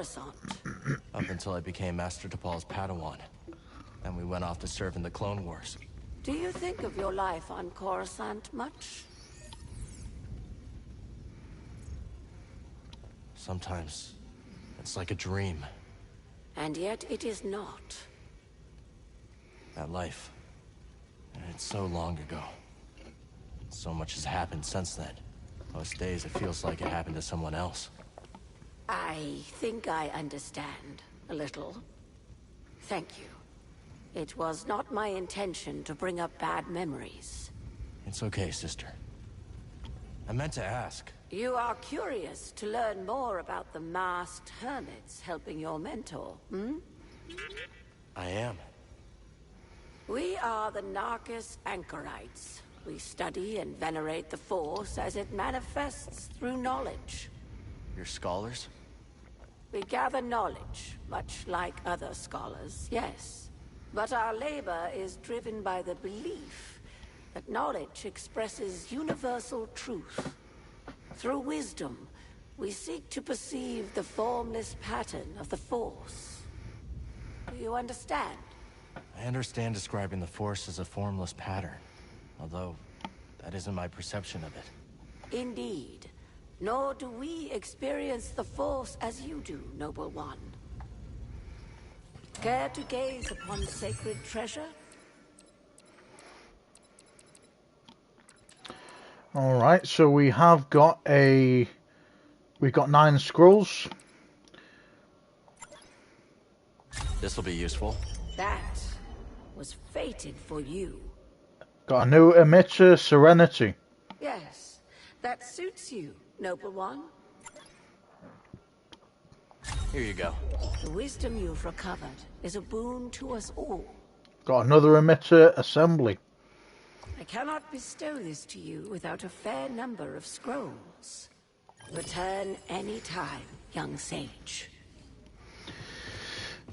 Coruscant. Up until I became Master Tapal's Padawan. And we went off to serve in the Clone Wars. Do you think of your life on Coruscant much? Sometimes, it's like a dream. And yet it is not. That life, it's so long ago. So much has happened since then. Most days it feels like it happened to someone else. I think I understand a little. Thank you. It was not my intention to bring up bad memories. It's okay, sister. I meant to ask. You are curious to learn more about the masked hermits helping your mentor, hmm? I am. We are the Narcus Anchorites. We study and venerate the Force as it manifests through knowledge. You're scholars? We gather knowledge, much like other scholars, yes. But our labor is driven by the belief that knowledge expresses universal truth. Through wisdom, we seek to perceive the formless pattern of the Force. Do you understand? I understand describing the Force as a formless pattern, although that isn't my perception of it. Indeed. Nor do we experience the Force as you do, Noble One. Care to gaze upon sacred treasure? Alright, so we've got 9 scrolls. This will be useful. That was fated for you. Got a new emitter, Serenity. Yes, that suits you, Noble One. Here you go. The wisdom you've recovered is a boon to us all. Got another emitter, Assembly. I cannot bestow this to you without a fair number of scrolls. Return any time, young sage.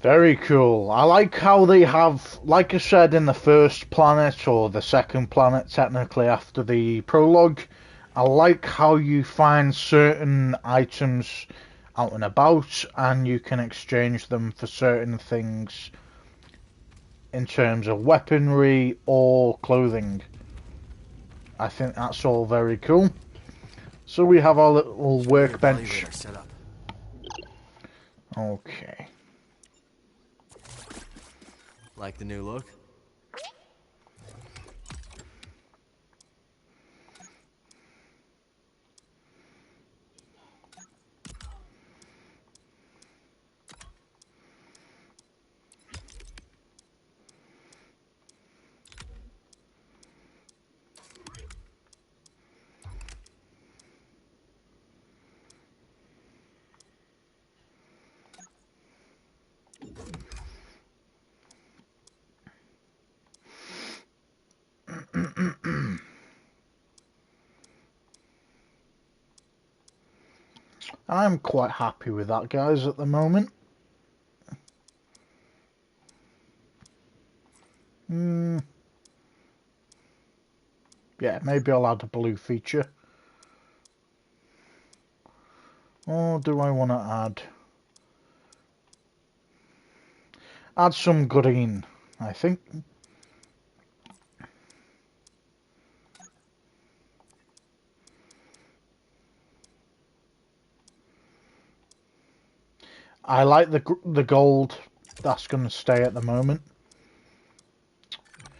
Very cool. I like how they have, like I said in the first planet, or the second planet technically after the prologue, I like how you find certain items out and about and you can exchange them for certain things in terms of weaponry or clothing. I think that's all very cool. So we have our little workbench. Set up. Okay. Like the new look? I'm quite happy with that, guys, at the moment. Yeah, maybe I'll add a blue feature. Or do I want to add some green, I think. I like the gold. That's going to stay at the moment.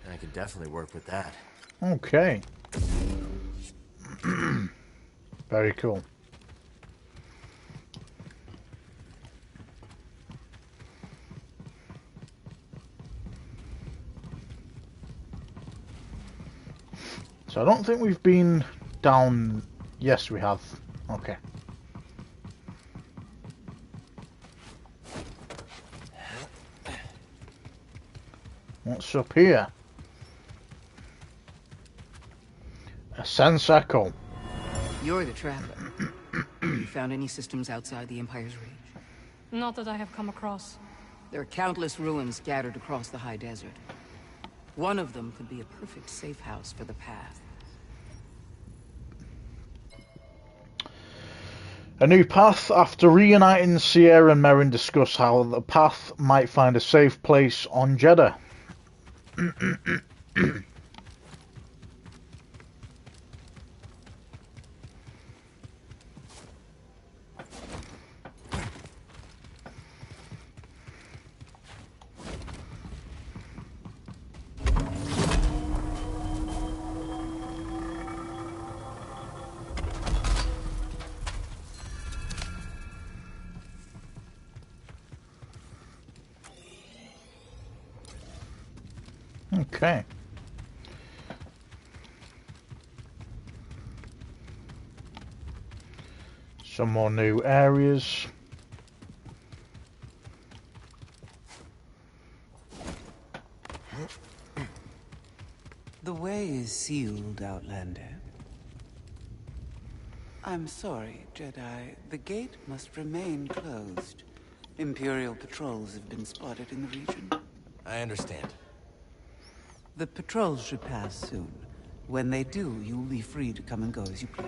I could definitely work with that. Okay. Very cool. So I don't think we've been down. Yes, we have. Okay. What's up here? A sense echo. You're the traveler. You found any systems outside the Empire's reach? Not that I have come across. There are countless ruins scattered across the high desert. One of them could be a perfect safe house for the path. A new path. After reuniting, Sierra and Merrin discuss how the path might find a safe place on Jedi. Okay. Some more new areas. The way is sealed, Outlander. I'm sorry, Jedi. The gate must remain closed. Imperial patrols have been spotted in the region. I understand. The patrols should pass soon. When they do, you'll be free to come and go as you please.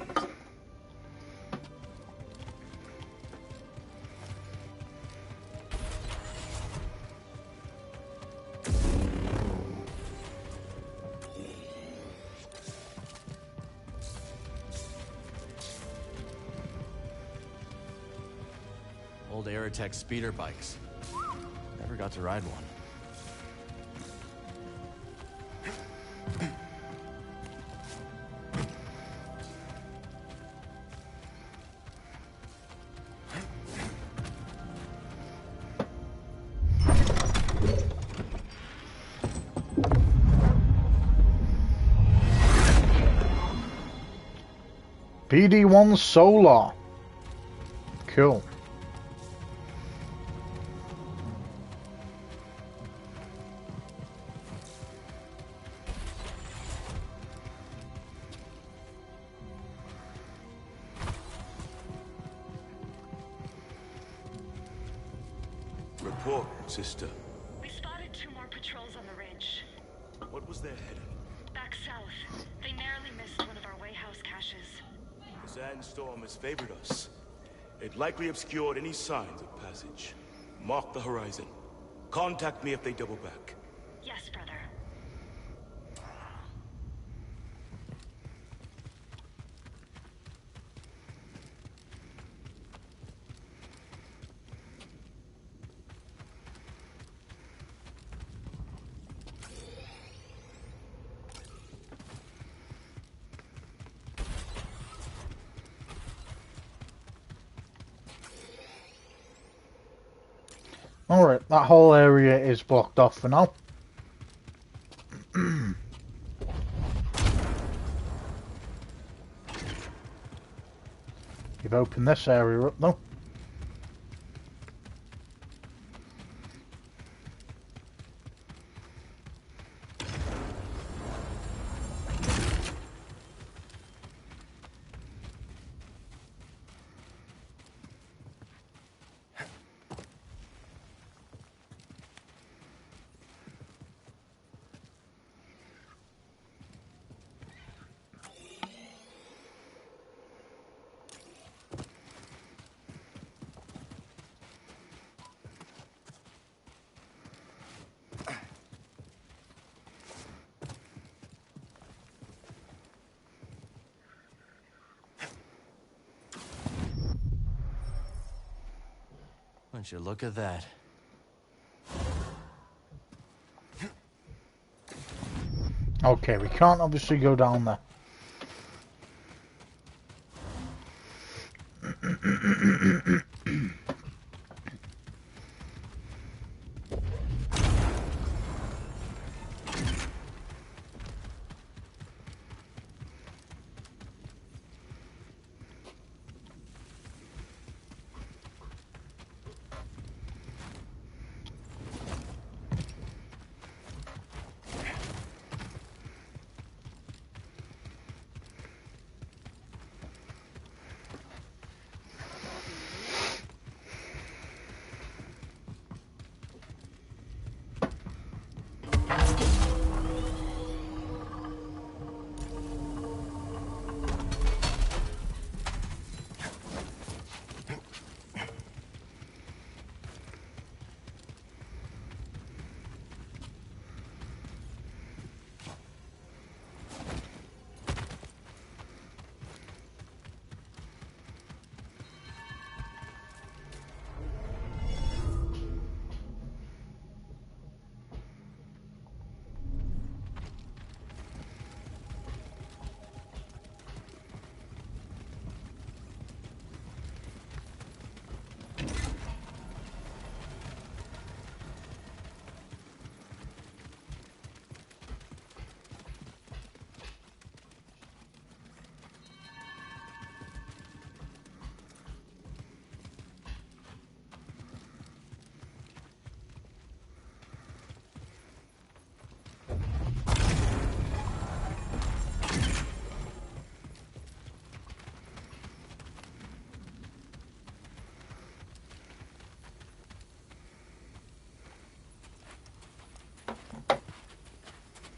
Old Aerotech speeder bikes. Never got to ride one. PD-1 Solar. Cool. Report, sister. We spotted 2 more patrols on the ridge. What was their heading? Back south. They narrowly missed one of our wayhouse caches. The sandstorm has favored us. It likely obscured any signs of passage. Mark the horizon. Contact me if they double back. Yes, brother. Alright, that whole area is blocked off for now. You've opened this area up though. Wouldn't you look at that? Okay, we can't obviously go down there.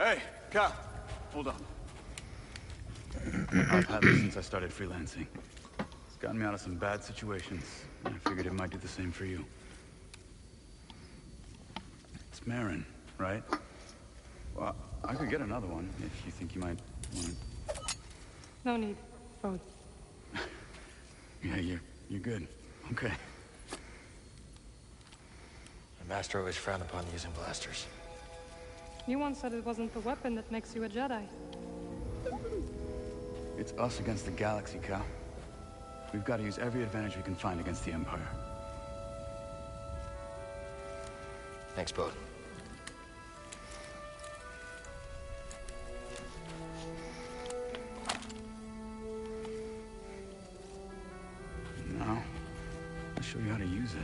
Hey, Cal, hold on. I've had this since I started freelancing. It's gotten me out of some bad situations, and I figured it might do the same for you. It's Marin, right? Well, I could get another one if you think you might want it. No need. Both. Yeah, you're good. Okay. The Master always frowned upon using blasters. You once said it wasn't the weapon that makes you a Jedi. It's us against the galaxy, Cal. We've got to use every advantage we can find against the Empire. Thanks, Bode. Now, I'll show you how to use it.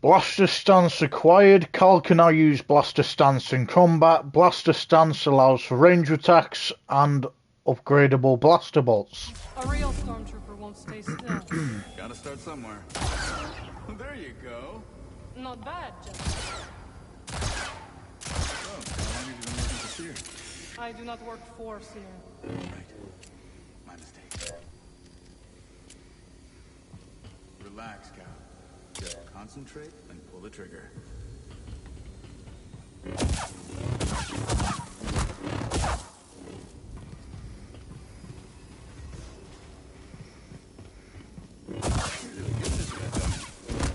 Blaster Stance acquired. Cal can now use Blaster Stance in combat. Blaster Stance allows for range attacks and upgradable blaster bolts. A real stormtrooper won't stay still. Gotta start somewhere. There you go. Not bad, Jedi. Oh, how long have you been working for Seer? I do not work for Seer. Right. My mistake. Relax, Cal. Just concentrate and pull the trigger.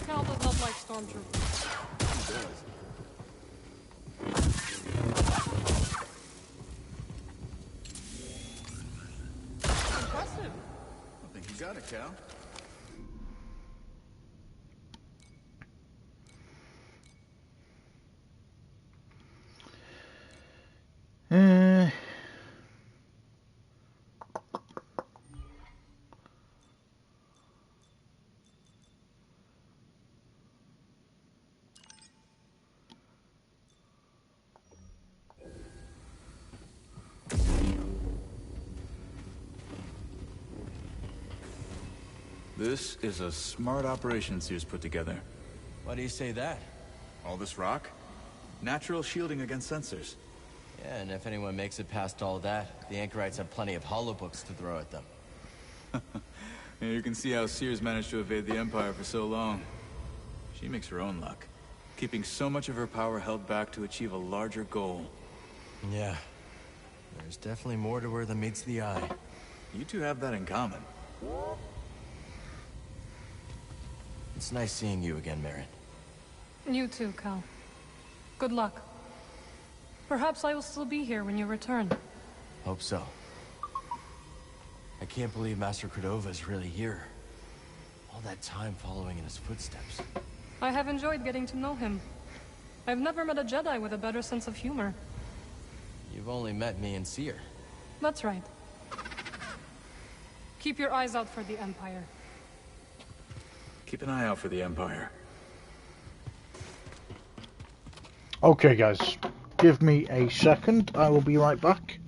Cal does not like stormtroopers. He does. Impressive. I think you got it, Cal. This is a smart operation Seer's put together. Why do you say that? All this rock? Natural shielding against sensors. Yeah, and if anyone makes it past all that, the Anchorites have plenty of holobooks to throw at them. Yeah, you can see how Seer's managed to evade the Empire for so long. She makes her own luck, keeping so much of her power held back to achieve a larger goal. Yeah. There's definitely more to her than meets the eye. You two have that in common. It's nice seeing you again, Marin. You too, Cal. Good luck. Perhaps I will still be here when you return. Hope so. I can't believe Master Cordova is really here. All that time following in his footsteps. I have enjoyed getting to know him. I've never met a Jedi with a better sense of humor. You've only met me and Seer. That's right. Keep your eyes out for the Empire. Keep an eye out for the Empire. Okay, guys. Give me a second. I will be right back.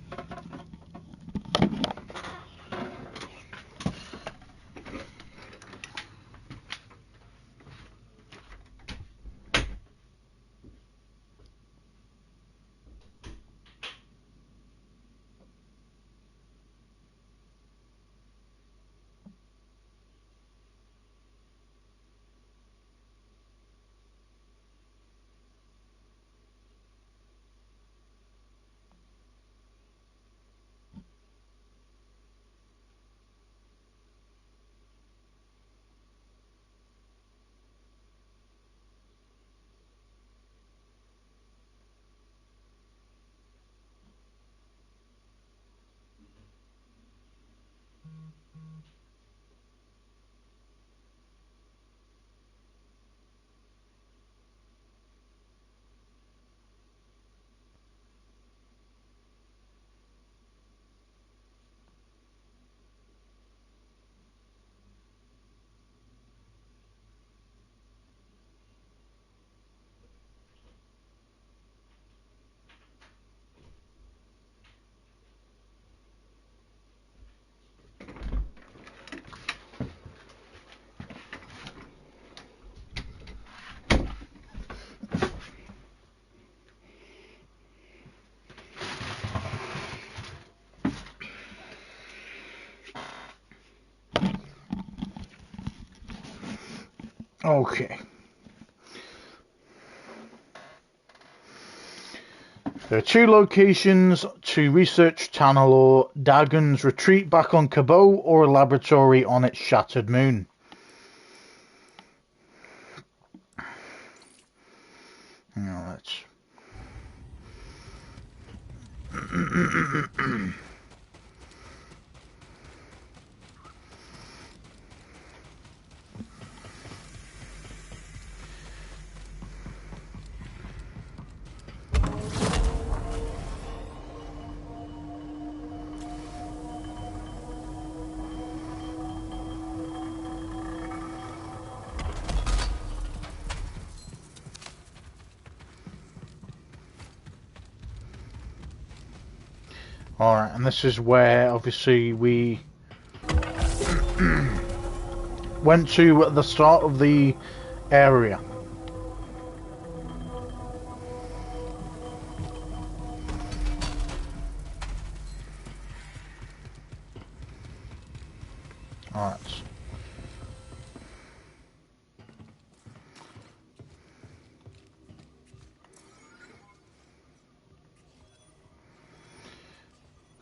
Okay. There are two locations to research Tanalor: Dagon's retreat back on Cabo or a laboratory on its shattered moon. Now let's... Alright, and this is where obviously we went to at the start of the area. Alright.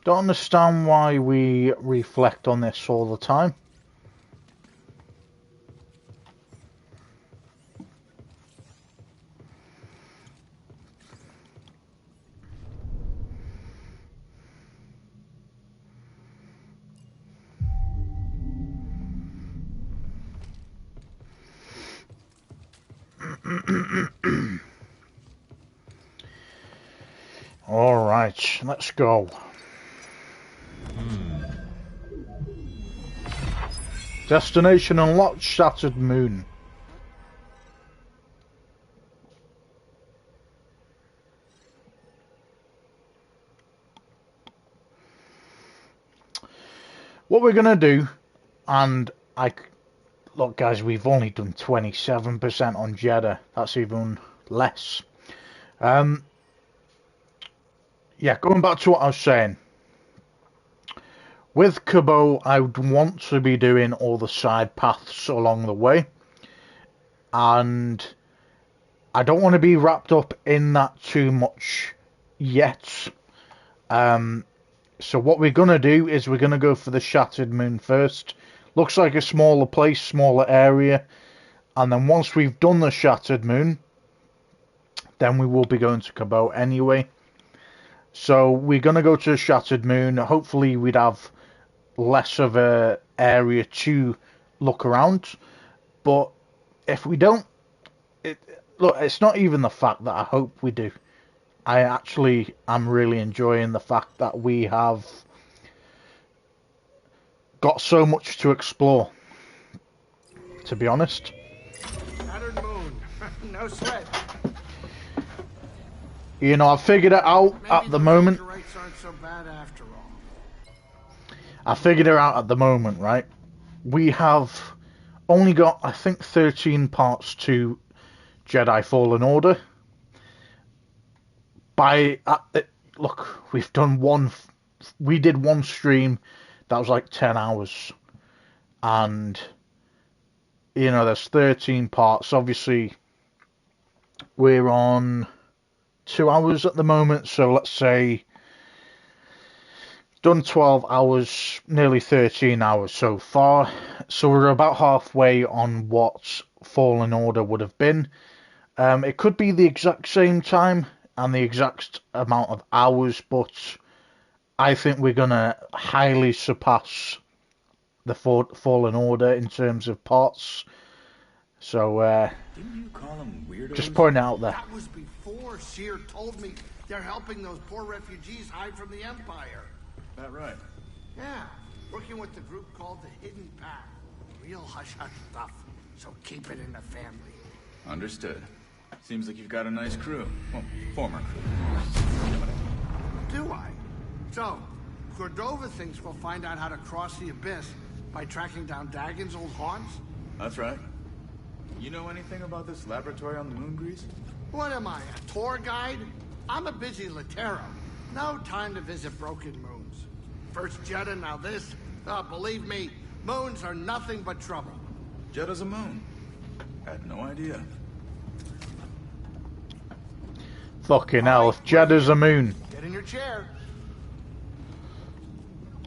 Don't understand why we reflect on this all the time. All right, let's go. Destination unlocked, shattered moon. What we're gonna do, and look guys, we've only done 27% on Jedi. That's even less. Yeah, going back to what I was saying. With Cabo, I would want to be doing all the side paths along the way. And I don't want to be wrapped up in that too much yet. So what we're going to do is we're going to go for the Shattered Moon first. Looks like a smaller place, smaller area. And then once we've done the Shattered Moon, then we will be going to Cabo anyway. So we're going to go to the Shattered Moon. Hopefully we'd have less of a area to look around, but if we don't, look, it's not even the fact that I hope we do. I actually am really enjoying the fact that we have got so much to explore, to be honest. Shattered moon. No sweat. You know, I've figured it out at the moment. Aren't so bad after all. I figured it out at the moment, right? We have only got, I think, 13 parts to Jedi Fallen Order. Look, we've done we did one stream that was like 10 hours. And, you know, there's 13 parts. Obviously, we're on 2 hours at the moment, so let's say done 12 hours, nearly 13 hours so far. So we're about halfway on what Fallen Order would have been. It could be the exact same time and the exact amount of hours, but I think we're going to highly surpass the Fallen Order in terms of parts. So, Didn't you call them weirdos? Just pointing out there. That was before Seer told me they're helping those poor refugees hide from the Empire. That right? Yeah, working with the group called the Hidden Path. Real hush-hush stuff, so keep it in the family. Understood. Seems like you've got a nice crew. Well, former crew. Do I? So, Cordova thinks we'll find out how to cross the Abyss by tracking down Dagon's old haunts? That's right. You know anything about this laboratory on the moon, Grease? What am I, a tour guide? I'm a busy Latero. No time to visit broken moons. First Jeddah, now this. Believe me, moons are nothing but trouble. Jeddah's a moon. Had no idea. Fucking hell, if Jedda's a moon. Get in your chair.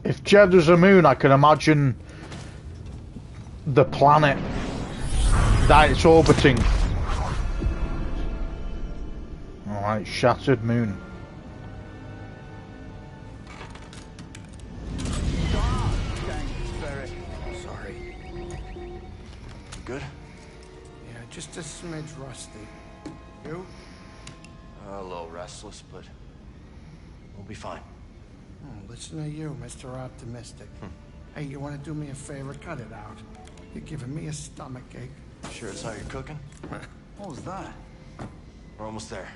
If Jedda's a moon, I can imagine the planet that it's orbiting. Alright, shattered moon. Sorry. Good? Yeah, just a smidge rusty. You? A little restless, but we'll be fine. Oh, listen to you, Mr. Optimistic. Hey, you want to do me a favor? Cut it out. You're giving me a stomachache. Sure it's how you're cooking? What was that? We're almost there.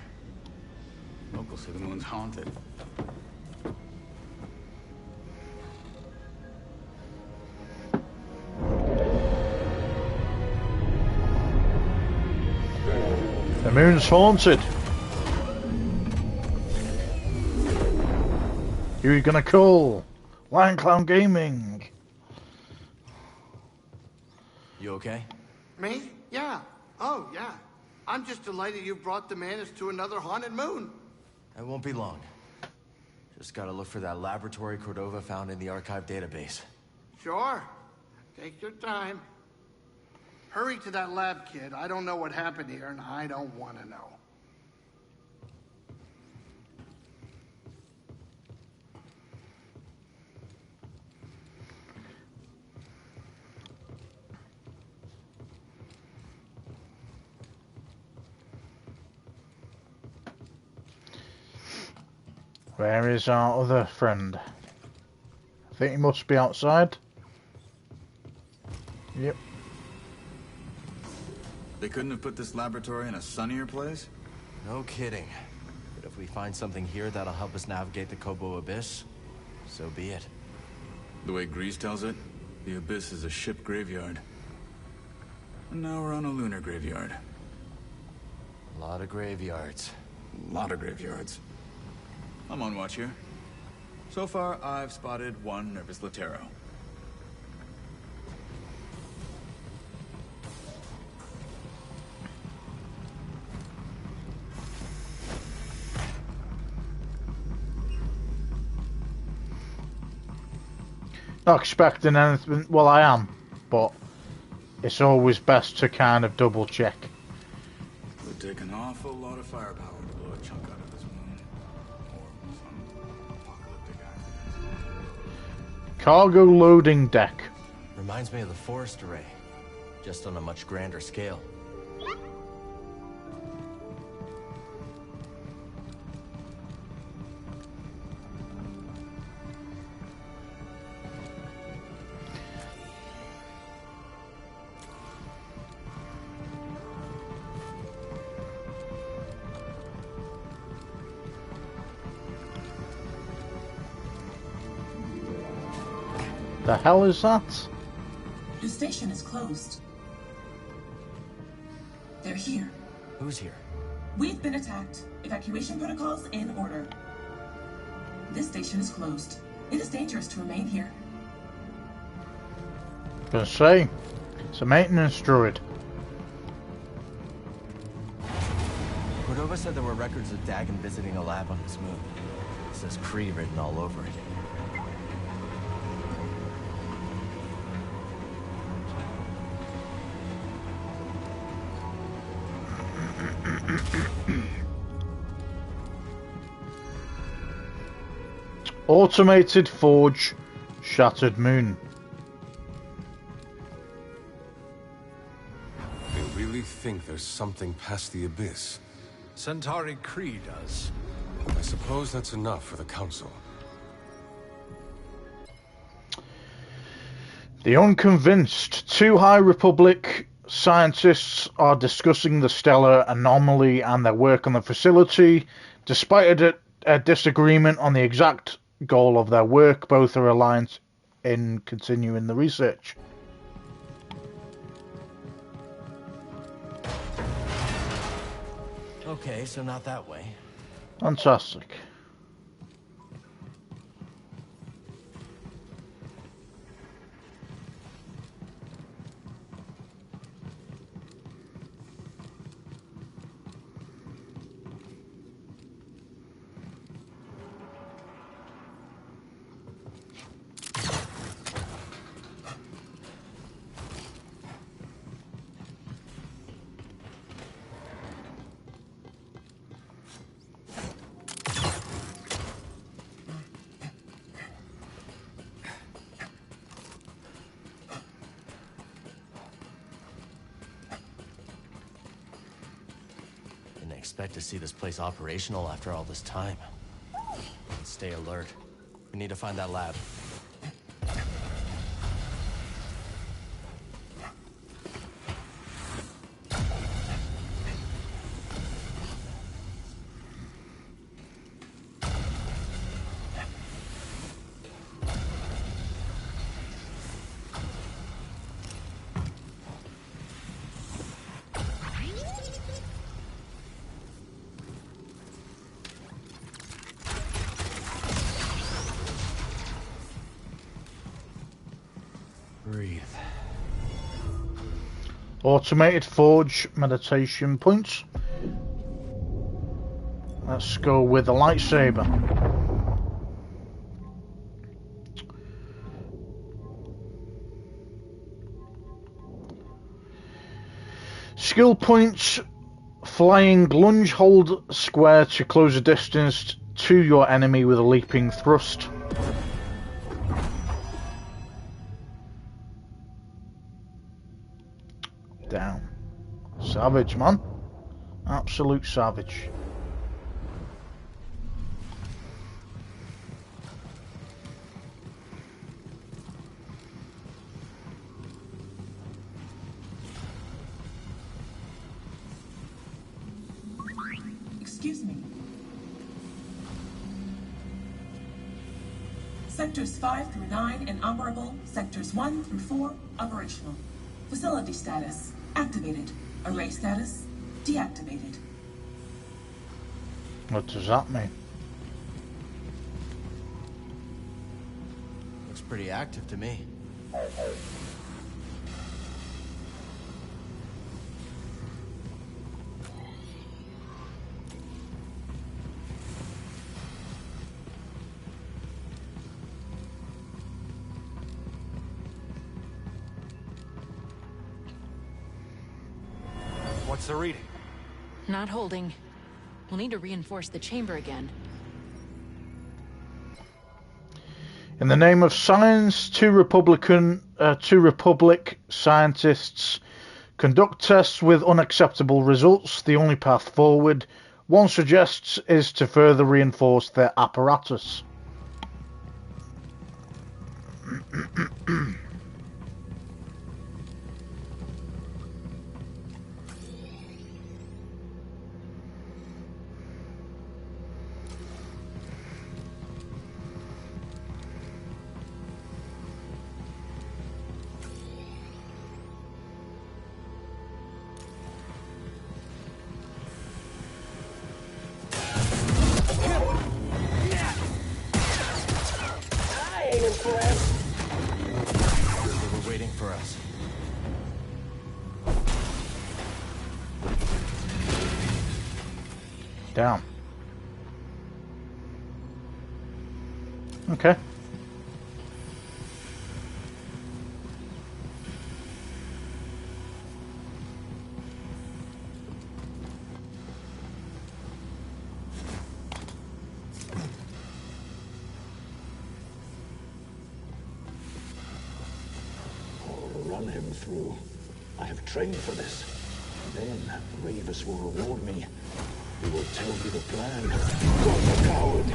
Locals say the moon's haunted. The moon's haunted. Who are you gonna call? Lion Clown Gaming. You okay? Me? Yeah. Oh, yeah. I'm just delighted you brought the Manus to another haunted moon. It won't be long. Just gotta look for that laboratory Cordova found in the archive database. Sure. Take your time. Hurry to that lab, kid. I don't know what happened here, and I don't want to know. Where is our other friend? I think he must be outside. Yep. They couldn't have put this laboratory in a sunnier place? No kidding. But if we find something here that'll help us navigate the Kobo Abyss, so be it. The way Grease tells it, the Abyss is a ship graveyard. And now we're on a lunar graveyard. A lot of graveyards. A lot of graveyards. I'm on watch here. So far, I've spotted one nervous Latero. Not expecting anything. Well, I am, but it's always best to kind of double check. It would take an awful lot of firepower to blow a chunk out of this moon. Or some apocalyptic accident. Cargo loading deck. Reminds me of the forest array, just on a much grander scale. The hell is that? The station is closed. They're here. Who's here? We've been attacked. Evacuation protocols in order. This station is closed. It is dangerous to remain here. Gonna say, it's a maintenance droid. Cordova said there were records of Dagon visiting a lab on this moon. It says Kree written all over it. Automated forge, shattered moon. They really think there's something past the abyss. Centauri Kree does. I suppose that's enough for the Council. The unconvinced. Two High Republic scientists are discussing the stellar anomaly and their work on the facility. Despite a disagreement on the exact goal of their work, both are aligned in continuing the research. Okay, so not that way. Fantastic. expect to see this place operational after all this time. Stay alert. We need to find that lab. Breathe. Automated forge meditation points. Let's go with the lightsaber. Skill points. Flying lunge, hold square to close a distance to your enemy with a leaping thrust. Down. Savage, man. Absolute savage. Excuse me. Sectors 5 through 9 inoperable. Sectors 1 through 4 operational. Facility status activated. Array status deactivated. What does that mean? Looks pretty active to me. What's the reading? Not holding. We'll need to reinforce the chamber again. In the name of science, two Republic scientists conduct tests with unacceptable results. The only path forward, one suggests, is to further reinforce their apparatus. They were waiting for us. Down. Okay. Run him through. I have trained for this. Then Ravis will reward me. He will tell me the plan. What a coward!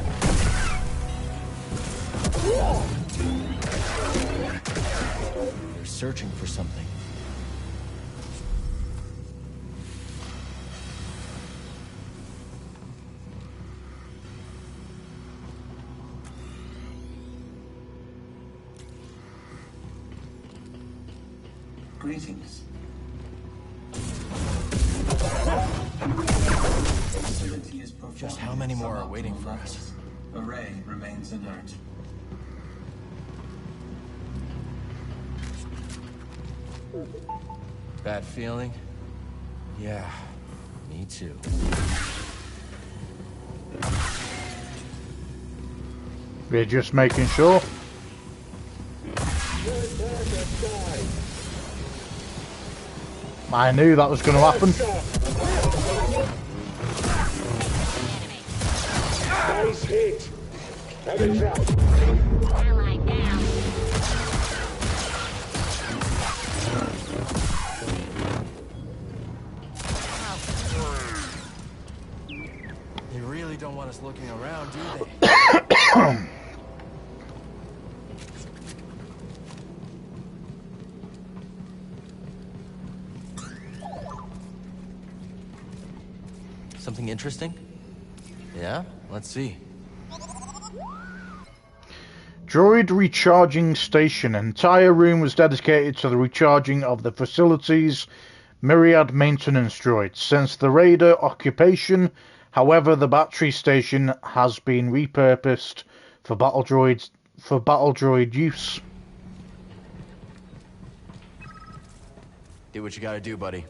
They're searching for something. Greetings. Just how many more are waiting for us? Array remains alert. Bad feeling? Yeah, me too. We're just making sure. I knew that was going to happen. Nice hit. Heavy drop. Ally down. don't want us looking around, do they? Something interesting? Yeah? Let's see. Droid recharging station. An entire room was dedicated to the recharging of the facility's myriad maintenance droids. Since the Raider occupation, however, the battery station has been repurposed for battle droid use. Do what you gotta do, buddy.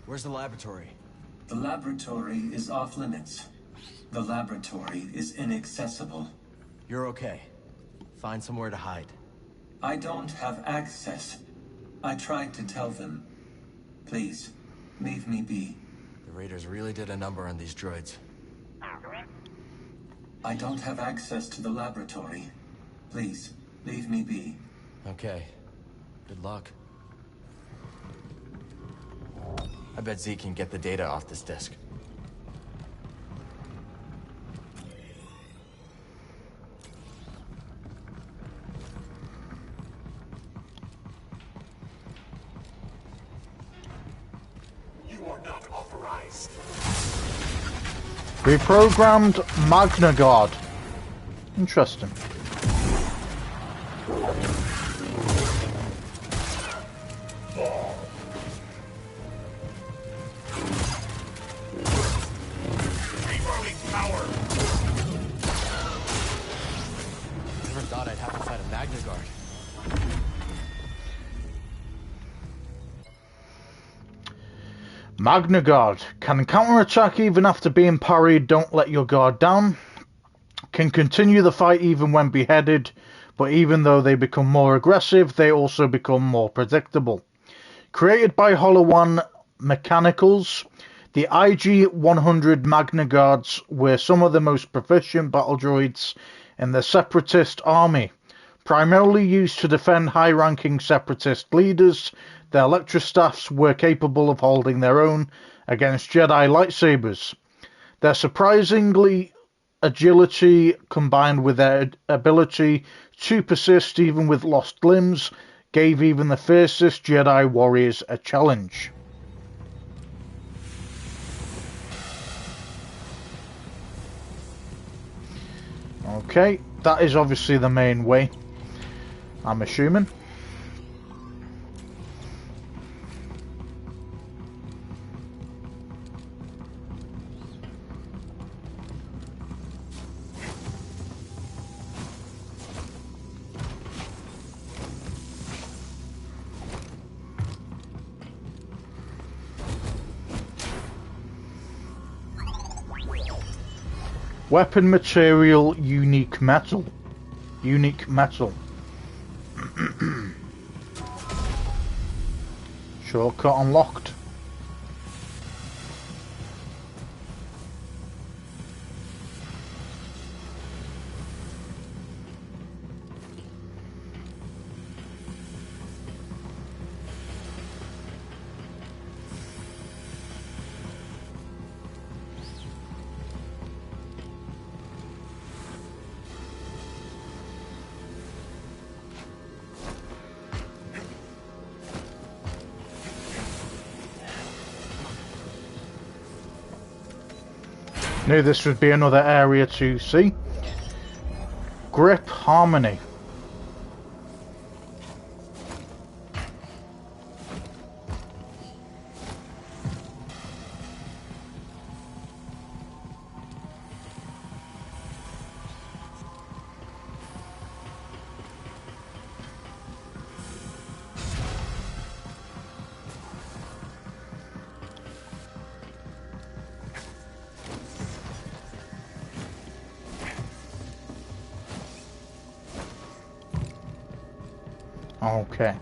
Where's the laboratory? The laboratory is off limits. The laboratory is inaccessible. You're okay. Find somewhere to hide. I don't have access. I tried to tell them. Please, leave me be. The Raiders really did a number on these droids. I don't have access to the laboratory. Please, leave me be. Okay. Good luck. I bet Zeke can get the data off this disk. You are not authorized. Reprogrammed Magna Guard. Interesting. Never thought I'd have to fight a Magna Guard. Magna Guard can counterattack even after being parried. Don't let your guard down. Can continue the fight even when beheaded, but even though they become more aggressive, they also become more predictable. Created by Holowan Mechanicals, the IG-100 Magna Guards were some of the most proficient battle droids in the Separatist army. Primarily used to defend high-ranking Separatist leaders, the electrostaffs were capable of holding their own against Jedi lightsabers. Their surprisingly agility, combined with their ability to persist even with lost limbs, gave even the fiercest Jedi warriors a challenge. Okay, that is obviously the main way, I'm assuming. Weapon material, unique metal. Unique metal. Shortcut unlocked. Knew this would be another area to see. Grip harmony. Okay.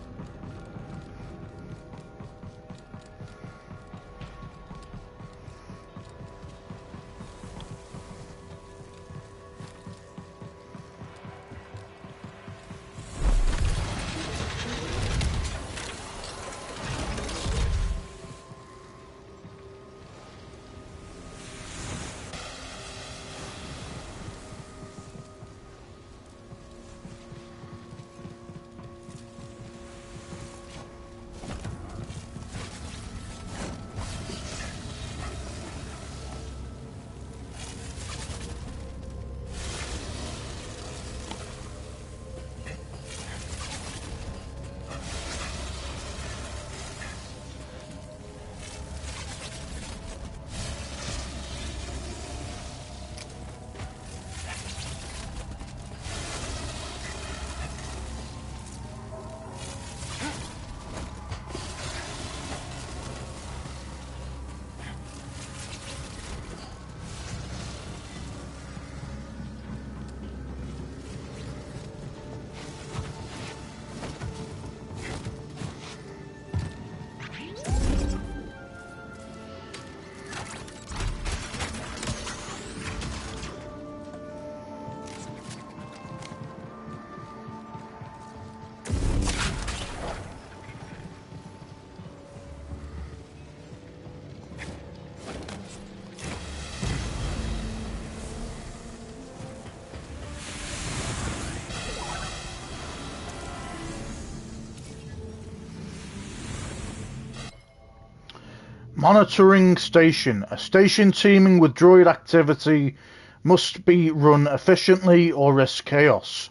Monitoring station. A station teeming with droid activity must be run efficiently or risk chaos.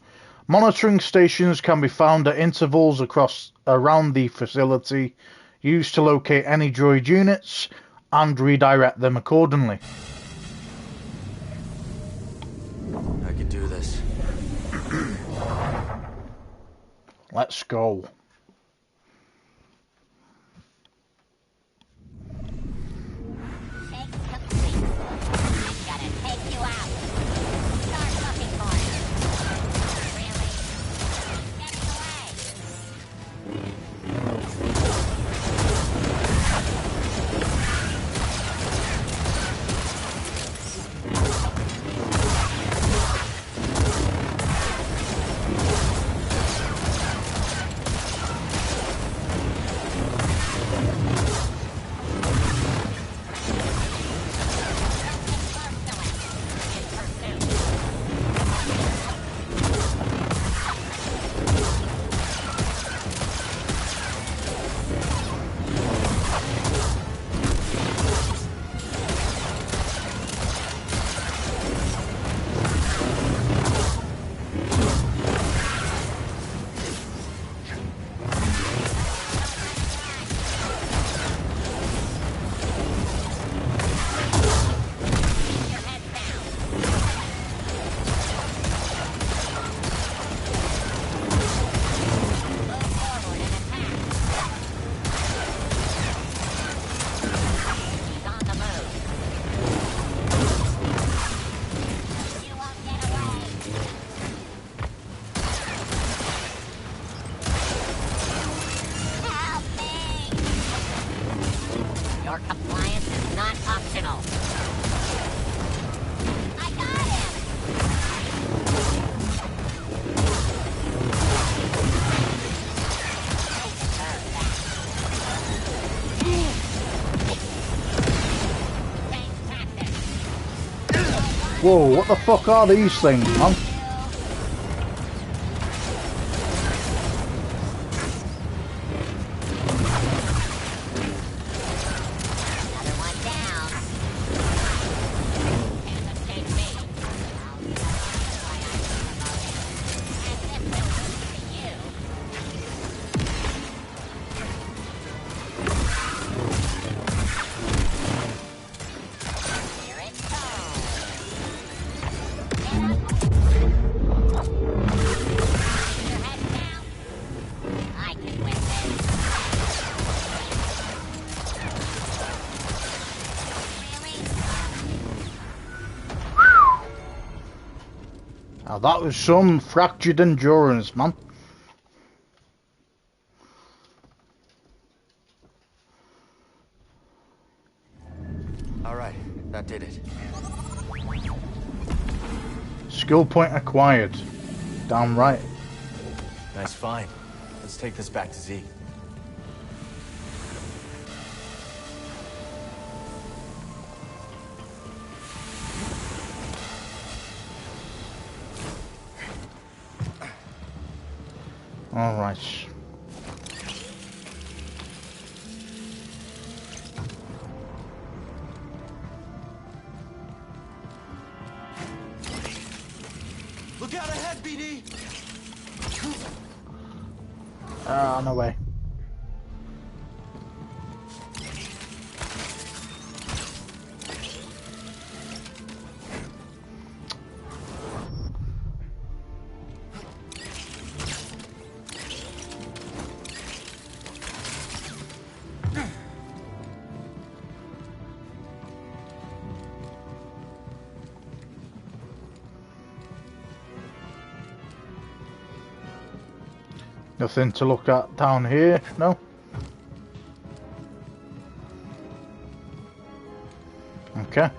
Monitoring stations can be found at intervals around the facility, used to locate any droid units and redirect them accordingly. I can do this. Let's go. Whoa, what the fuck are these things, man? Now that was some fractured endurance, man. Alright, that did it. Skill point acquired. Damn right. Nice find. Let's take this back to Zeke. All right. Look out ahead, BD! No way. Nothing to look at down here, no? Okay.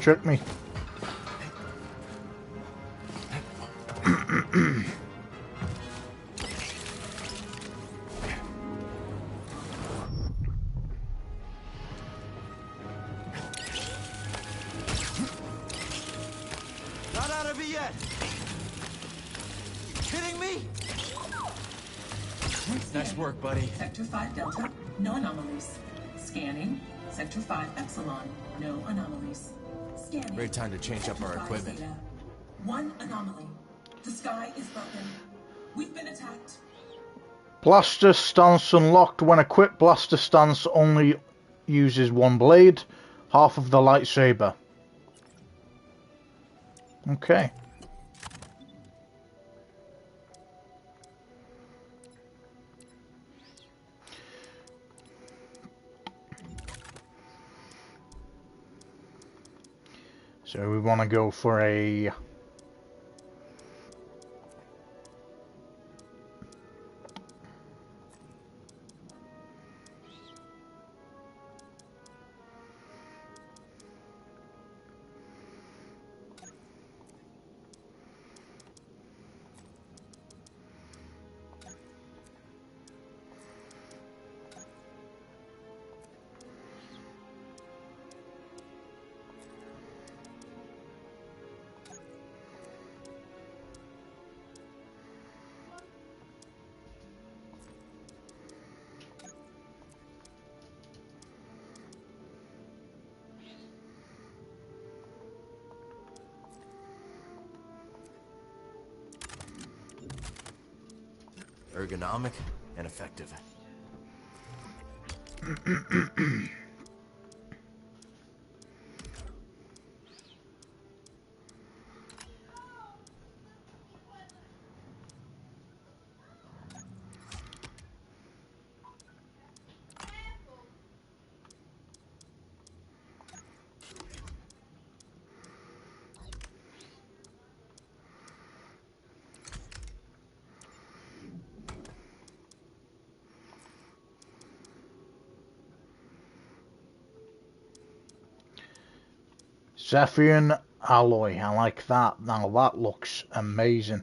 Trick me. Not out of it yet! Kidding me? Nice work, buddy. Sector 5 Delta, no anomalies. Scanning. Sector 5 Epsilon. No anomalies. Scanning. Great time to change up our Sector 5 equipment. Zeta. One anomaly. The sky is broken. We've been attacked. Blaster stance unlocked. When equipped, blaster stance only uses one blade, half of the lightsaber. Okay. So we want to go for a... Ergonomic and effective. Zephyrian alloy, I like that. Now that looks amazing.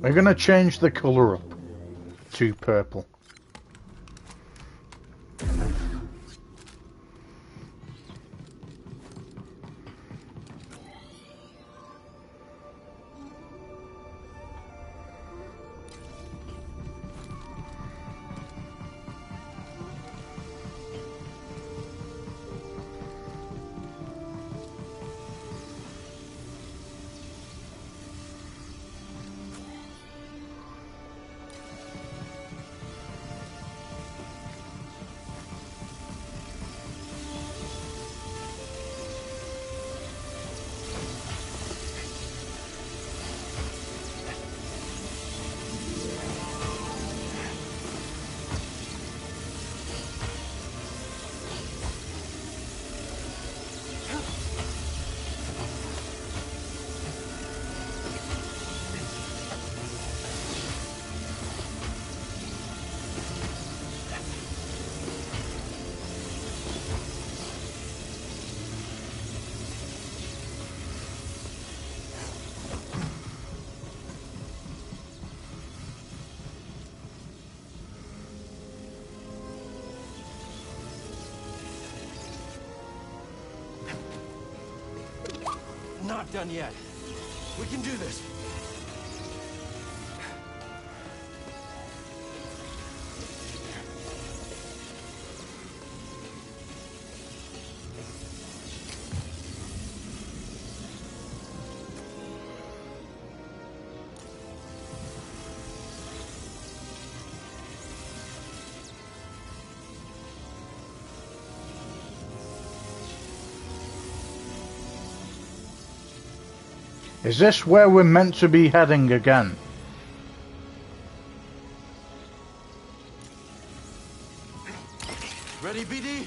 We're gonna change the colour up to purple. Not done yet. We can do this. Is this where we're meant to be heading again? Ready, BD?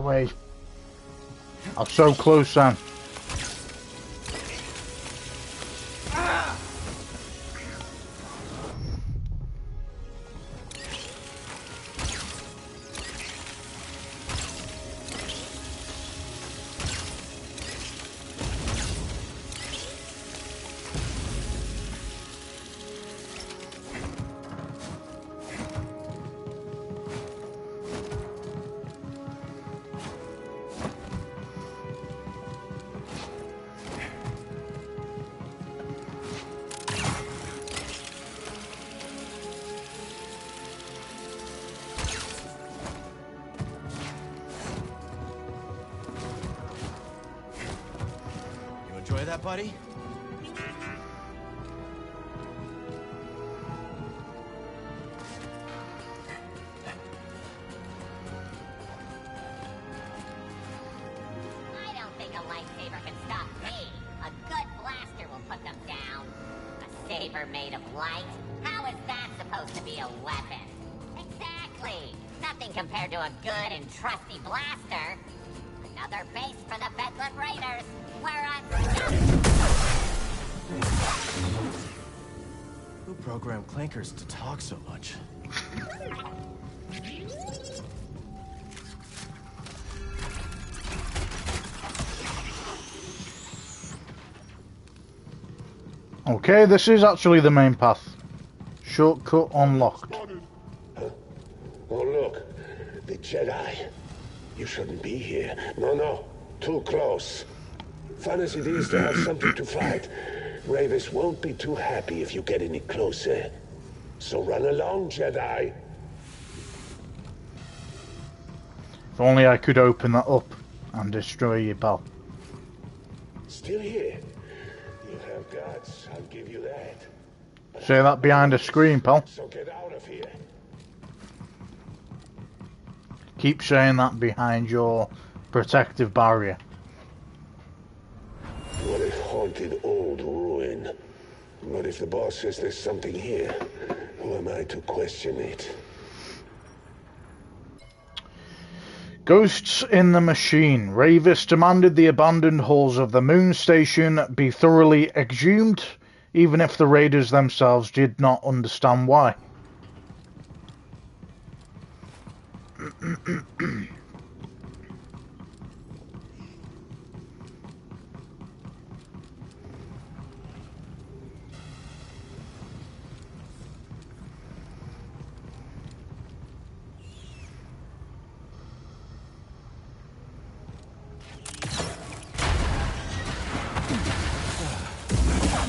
away. I was so close then. Enjoy that, buddy? I don't think a lightsaber can stop me. A good blaster will put them down. A saber made of light? How is that supposed to be a weapon? Exactly. Nothing compared to a good and trusty blaster. Another base for the Bedlam Raiders. Who programmed clankers to talk so much? Okay, this is actually the main path. Shortcut unlocked. Oh, look. The Jedi. You shouldn't be here. No. Too close. Fun as it is to have something to fight, Ravis won't be too happy if you get any closer. So run along, Jedi. If only I could open that up and destroy you, pal. Still here. You have guts, I'll give you that. Say that behind a screen, pal. So get out of here. Keep saying that behind your protective barrier. What a haunted old ruin. But if the boss says there's something here, who am I to question it? Ghosts in the machine. Ravis demanded the abandoned halls of the moon station be thoroughly exhumed, even if the raiders themselves did not understand why.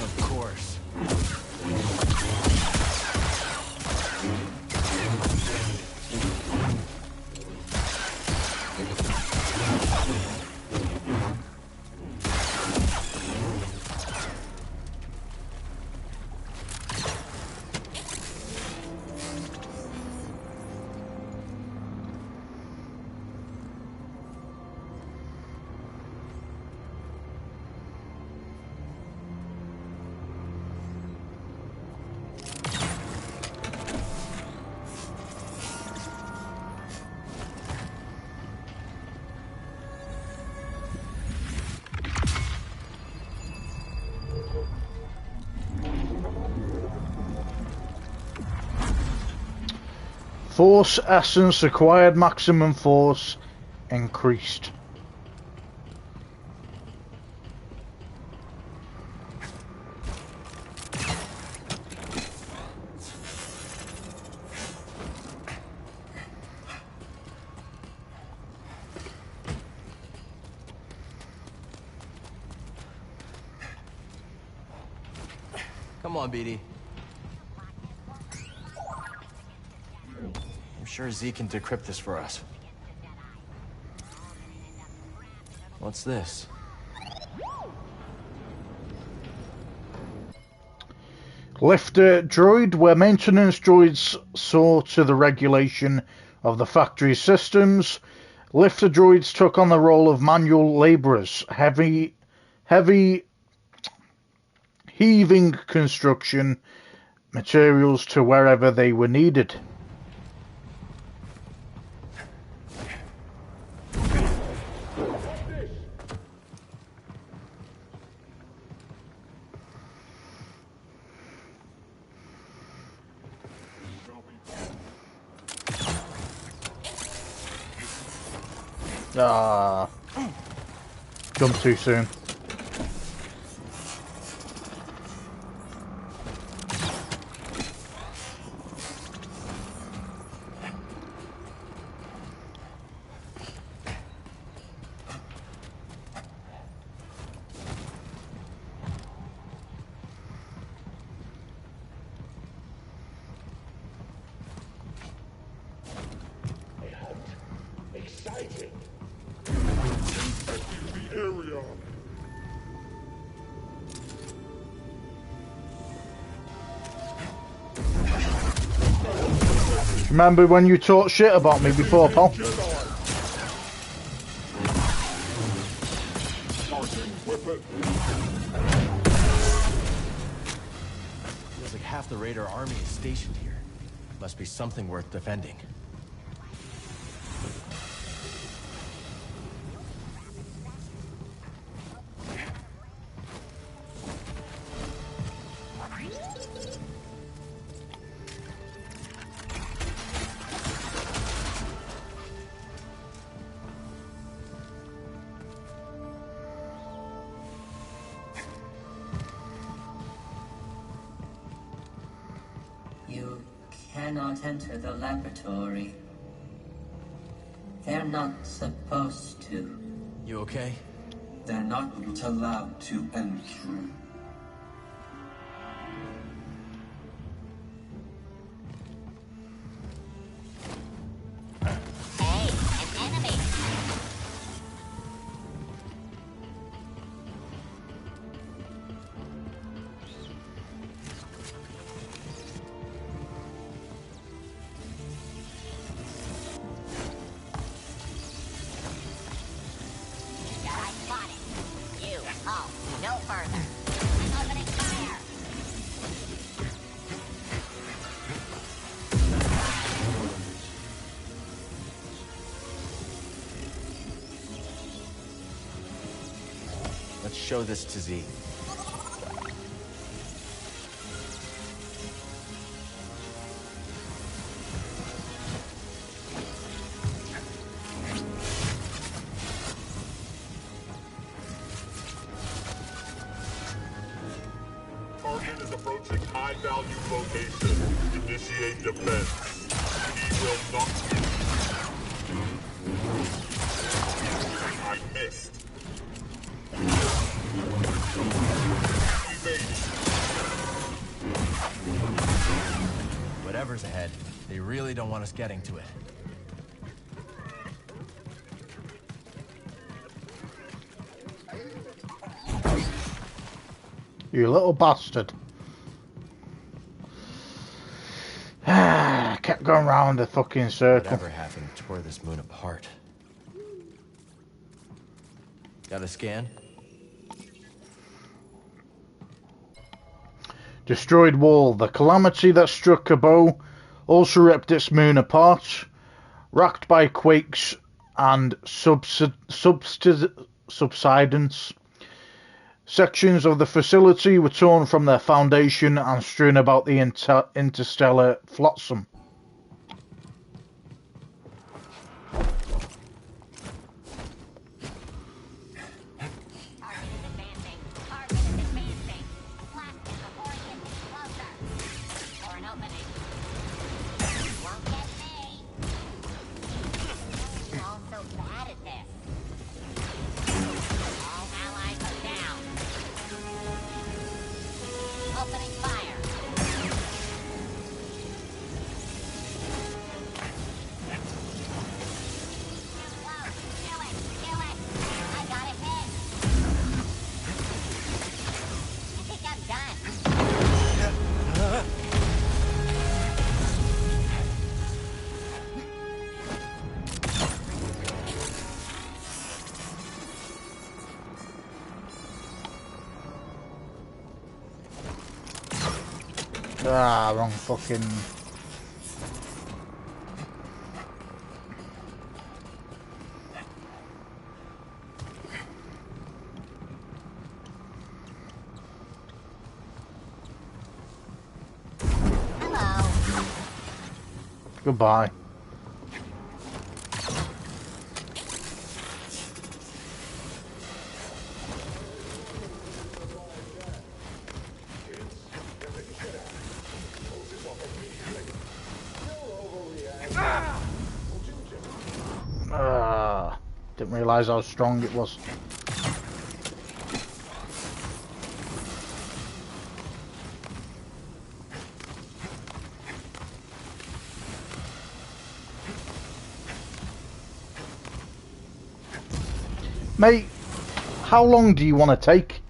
Of course. Force essence acquired, maximum force increased. Come on, BD. I'm sure Z can decrypt this for us. What's this? Lifter droid, where maintenance droids saw to the regulation of the factory systems, lifter droids took on the role of manual laborers, heavy heaving construction materials to wherever they were needed. Ah, jumped too soon. Exciting. The area. Remember when you talked shit about me before, pal? Feels like half the Raider army is stationed here. Must be something worth defending. You cannot enter the laboratory. They're not supposed to. You okay? They're not allowed to enter. Let's show this to Z. Target is approaching high-value location. Initiate defense. He will not hit. I missed. Whatever's ahead, they really don't want us getting to it. You little bastard. Kept going round the fucking circle. Whatever happened tore this moon apart. Got a scan? Destroyed wall. The calamity that struck Cabo also ripped its moon apart, racked by quakes and subsidence. Sections of the facility were torn from their foundation and strewn about the interstellar flotsam. Ah, wrong fucking... Hello. Goodbye. Didn't realise how strong it was. Mate, how long do you want to take?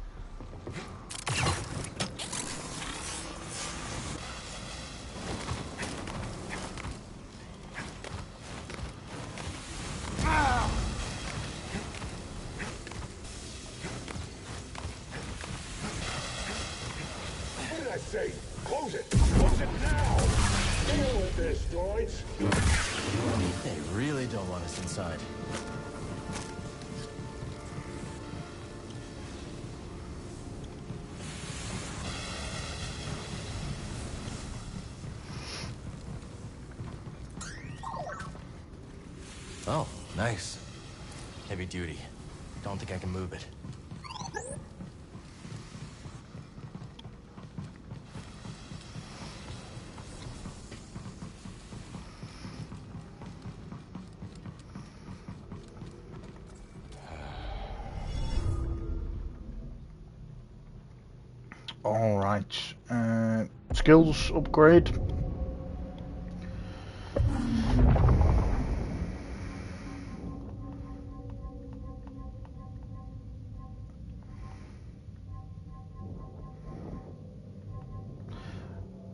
What did I say? Close it! Close it now! Deal with this, droids! They really don't want us inside. Oh, nice. Heavy duty. Don't think I can move it. Alright. Skills upgrade.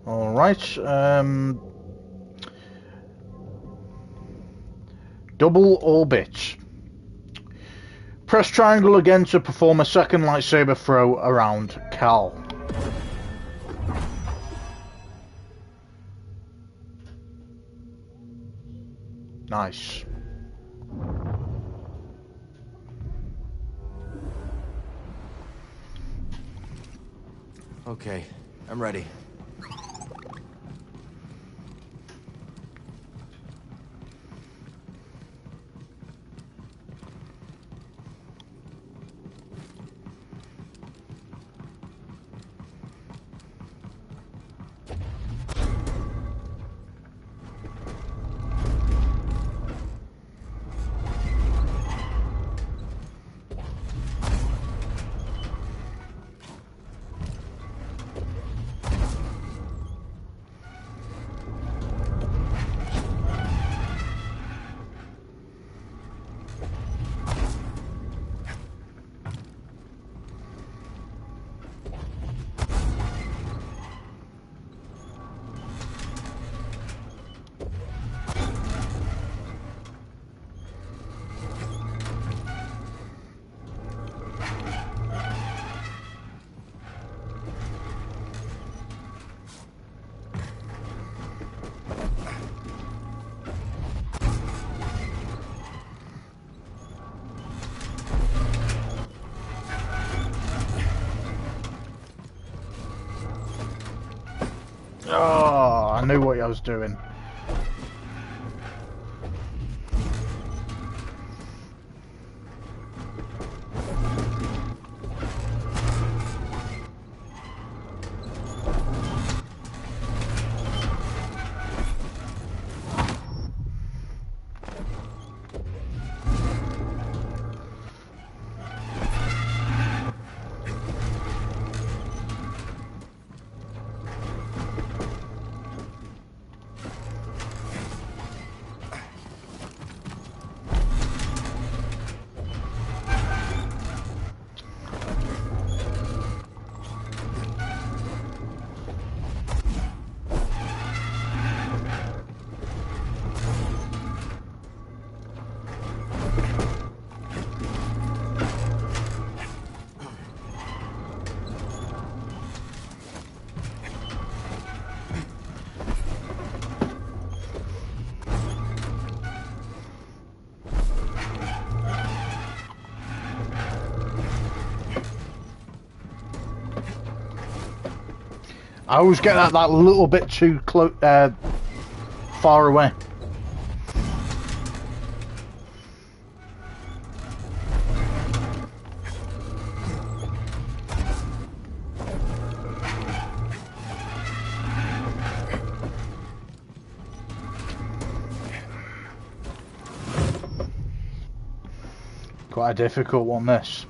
Alright, double orbit. Press triangle again to perform a second lightsaber throw around Cal. Nice. Okay, I'm ready. Oh, I knew what I was doing. I always get that little bit too close, far away. quite a difficult one, this.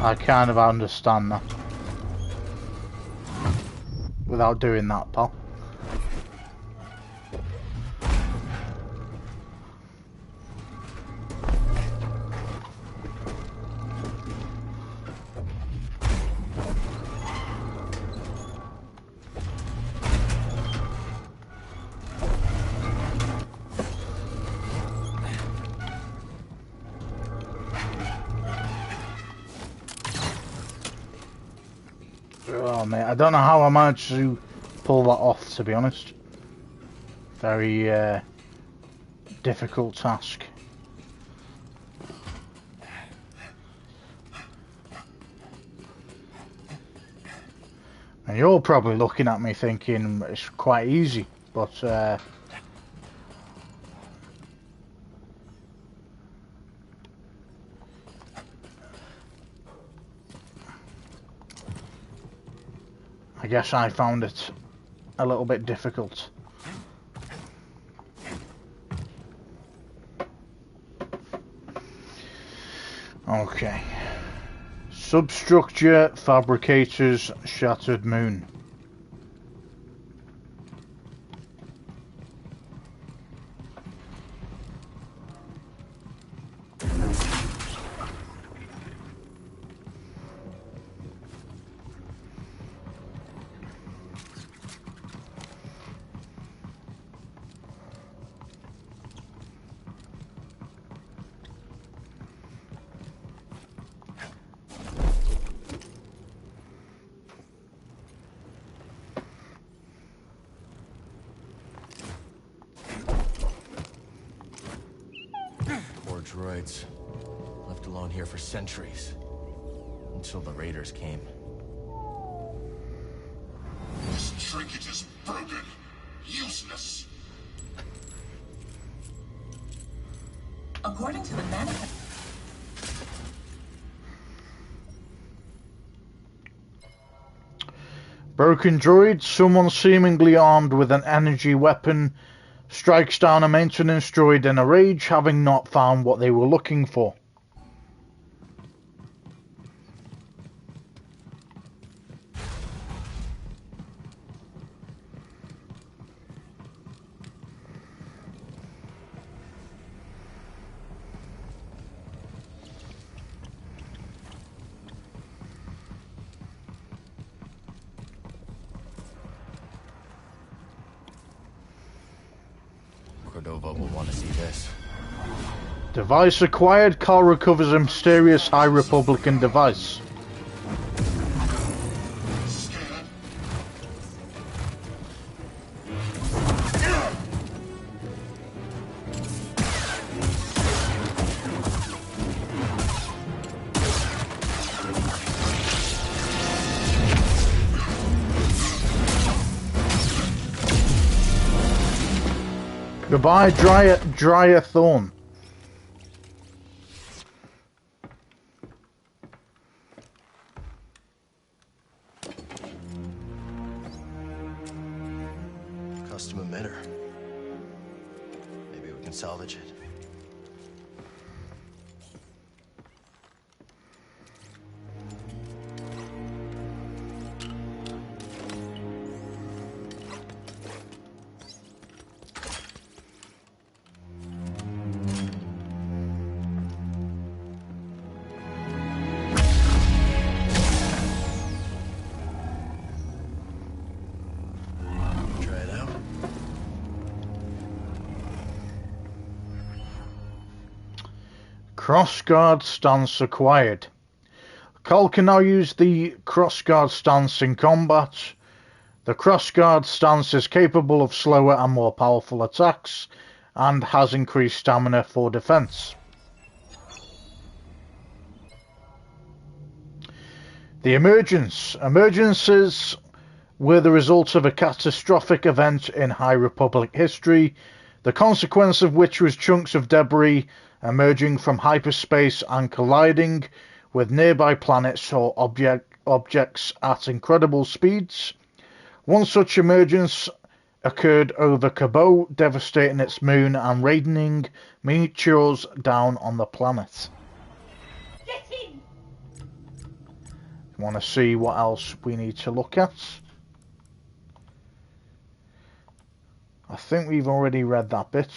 I kind of understand that. Without doing that, pal. Oh mate, I don't know how I managed to pull that off, to be honest. Very difficult task. And you're probably looking at me thinking it's quite easy, but I guess I found it a little bit difficult. Okay. Substructure fabricators shattered moon. Droids, left alone here for centuries, until the raiders came. This trinket is broken. Useless. According to the manifest. Broken droid, someone seemingly armed with an energy weapon, strikes down a maintenance droid in a rage, having not found what they were looking for. Cordova will want to see this. Device acquired. Cal recovers a mysterious High Republican device. Goodbye, Dryer Thorn. Custom emitter. Maybe we can salvage it. Crossguard stance acquired. Cal can now use the crossguard stance in combat. The crossguard stance is capable of slower and more powerful attacks, and has increased stamina for defense. The emergence. Emergences were the result of a catastrophic event in High Republic history, the consequence of which was chunks of debris emerging from hyperspace and colliding with nearby planets or objects at incredible speeds. One such emergence occurred over Cabo, devastating its moon and raining meteors down on the planet. Want to see what else we need to look at? I think we've already read that bit.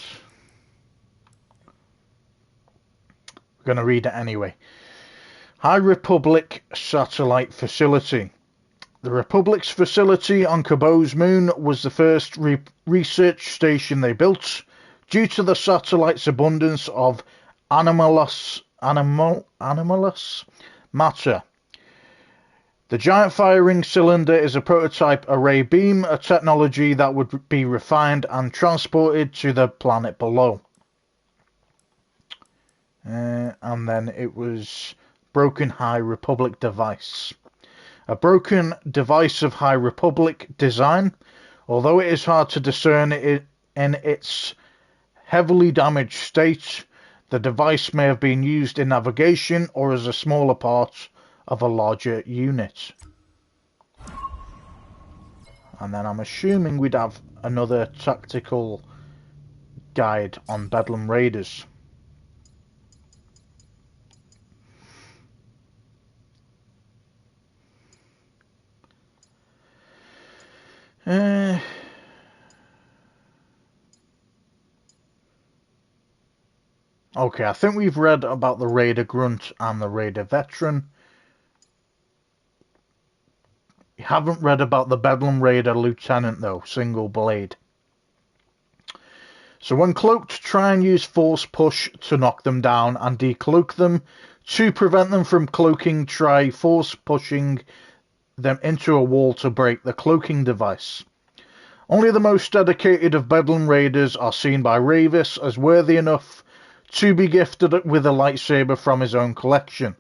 We're going to read it anyway. High Republic Satellite Facility. The Republic's facility on Cabo's moon was the first research station they built. Due to the satellite's abundance of anomalous matter. The giant firing cylinder is a prototype array beam, a technology that would be refined and transported to the planet below. And then it was Broken High Republic device. A broken device of High Republic design, although it is hard to discern it in its heavily damaged state, the device may have been used in navigation or as a smaller part of a larger unit. And then I'm assuming we'd have another tactical guide on Bedlam Raiders. Okay, I think we've read about the Raider Grunt and the Raider Veteran. You haven't read about the Bedlam Raider Lieutenant though, single blade. So when cloaked, try and use force push to knock them down and decloak them. To prevent them from cloaking, try force pushing them into a wall to break the cloaking device. Only the most dedicated of Bedlam Raiders are seen by Ravis as worthy enough to be gifted with a lightsaber from his own collection.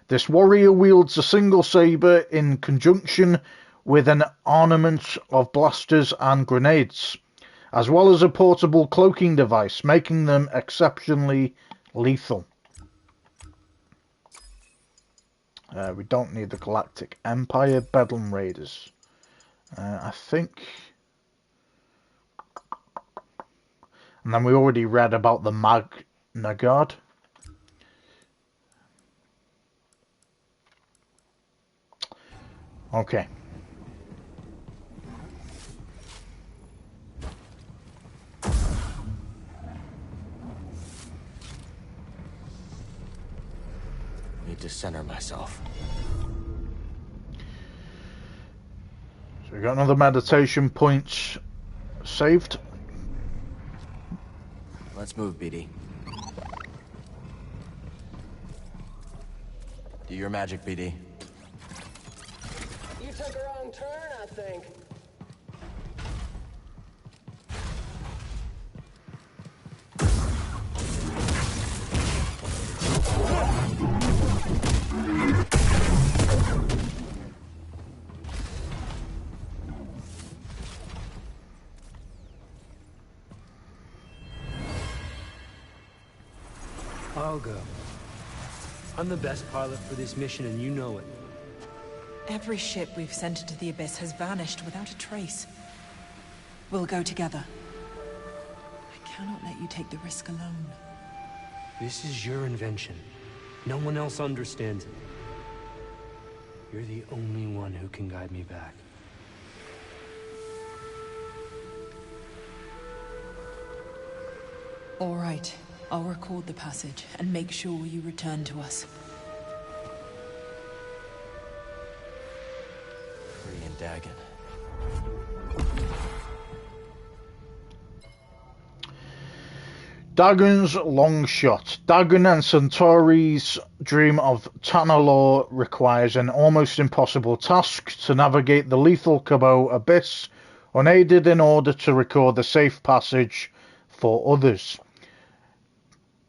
This warrior wields a single saber in conjunction with an armament of blasters and grenades, as well as a portable cloaking device, making them exceptionally lethal. We don't need the Galactic Empire Bedlam Raiders. I think... And then we already read about the Magna Guard. Okay. Need to center myself. So we got another meditation point saved. Let's move, BD. Do your magic, BD. You took a wrong turn, I think. I'll go. I'm the best pilot for this mission, and you know it. Every ship we've sent into the Abyss has vanished without a trace. We'll go together. I cannot let you take the risk alone. This is your invention. No one else understands it. You're the only one who can guide me back. All right. I'll record the passage and make sure you return to us. Free and Dagon. Dagon's long shot. Dagon and Centauri's dream of Tanalor requires an almost impossible task to navigate the lethal Cabo abyss unaided in order to record the safe passage for others.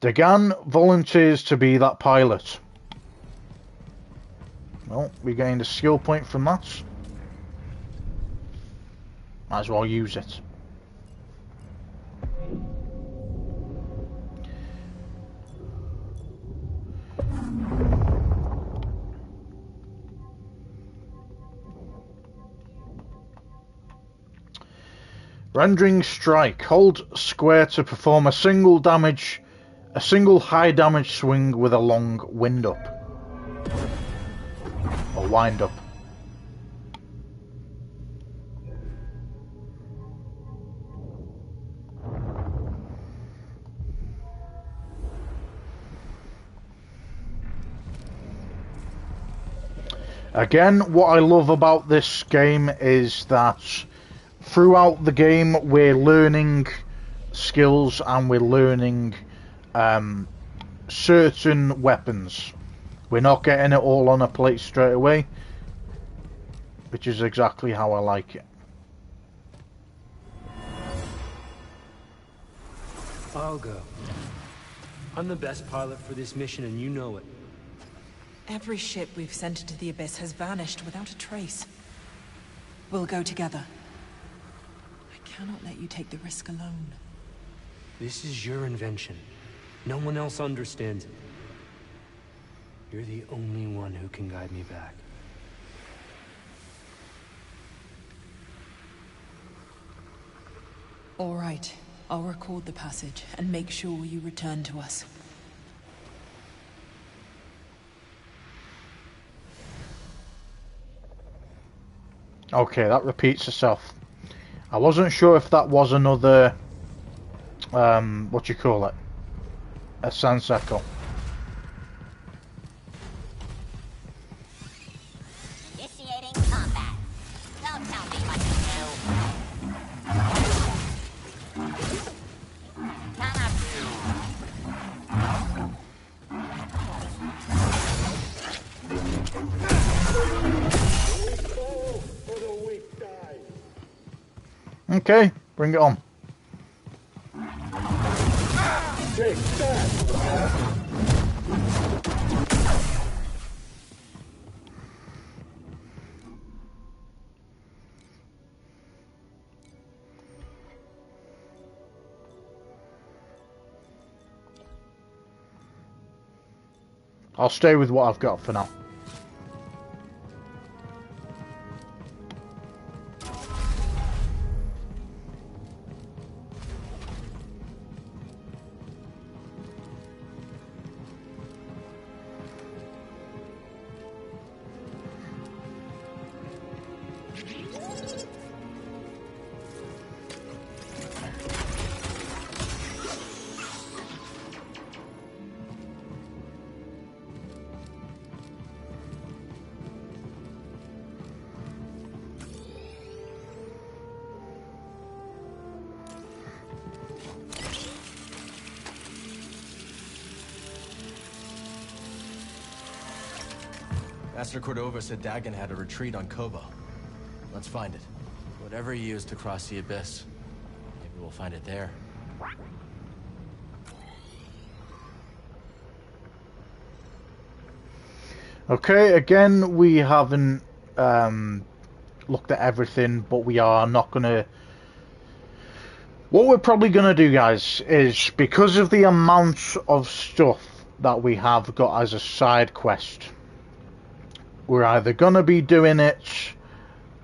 Dagon volunteers to be that pilot. Well, we gained a skill point from that. Might as well use it. Rendering strike. Hold square to perform a single high damage swing with a long wind up. Or wind up. Again, what I love about this game is that throughout the game we're learning skills and we're learning certain weapons. We're not getting it all on a plate straight away, which is exactly how I like it. I'll go. I'm the best pilot for this mission and you know it. Every ship we've sent into the Abyss has vanished without a trace. We'll go together. I cannot let you take the risk alone. This is your invention. No one else understands it. You're the only one who can guide me back. All right. I'll record the passage and make sure you return to us. Okay, that repeats itself. I wasn't sure if that was another, what you call it, a Sanseco. Initiating combat. Don't tell me what to Okay, bring it on. Take that! I'll stay with what I've got for now. Master Cordova said Dagon had a retreat on Kobo. Let's find it. Whatever he used to cross the abyss, maybe we'll find it there. Okay, again, we haven't looked at everything, but we are not going to... What we're probably going to do, guys, is because of the amount of stuff that we have got as a side quest, we're either going to be doing it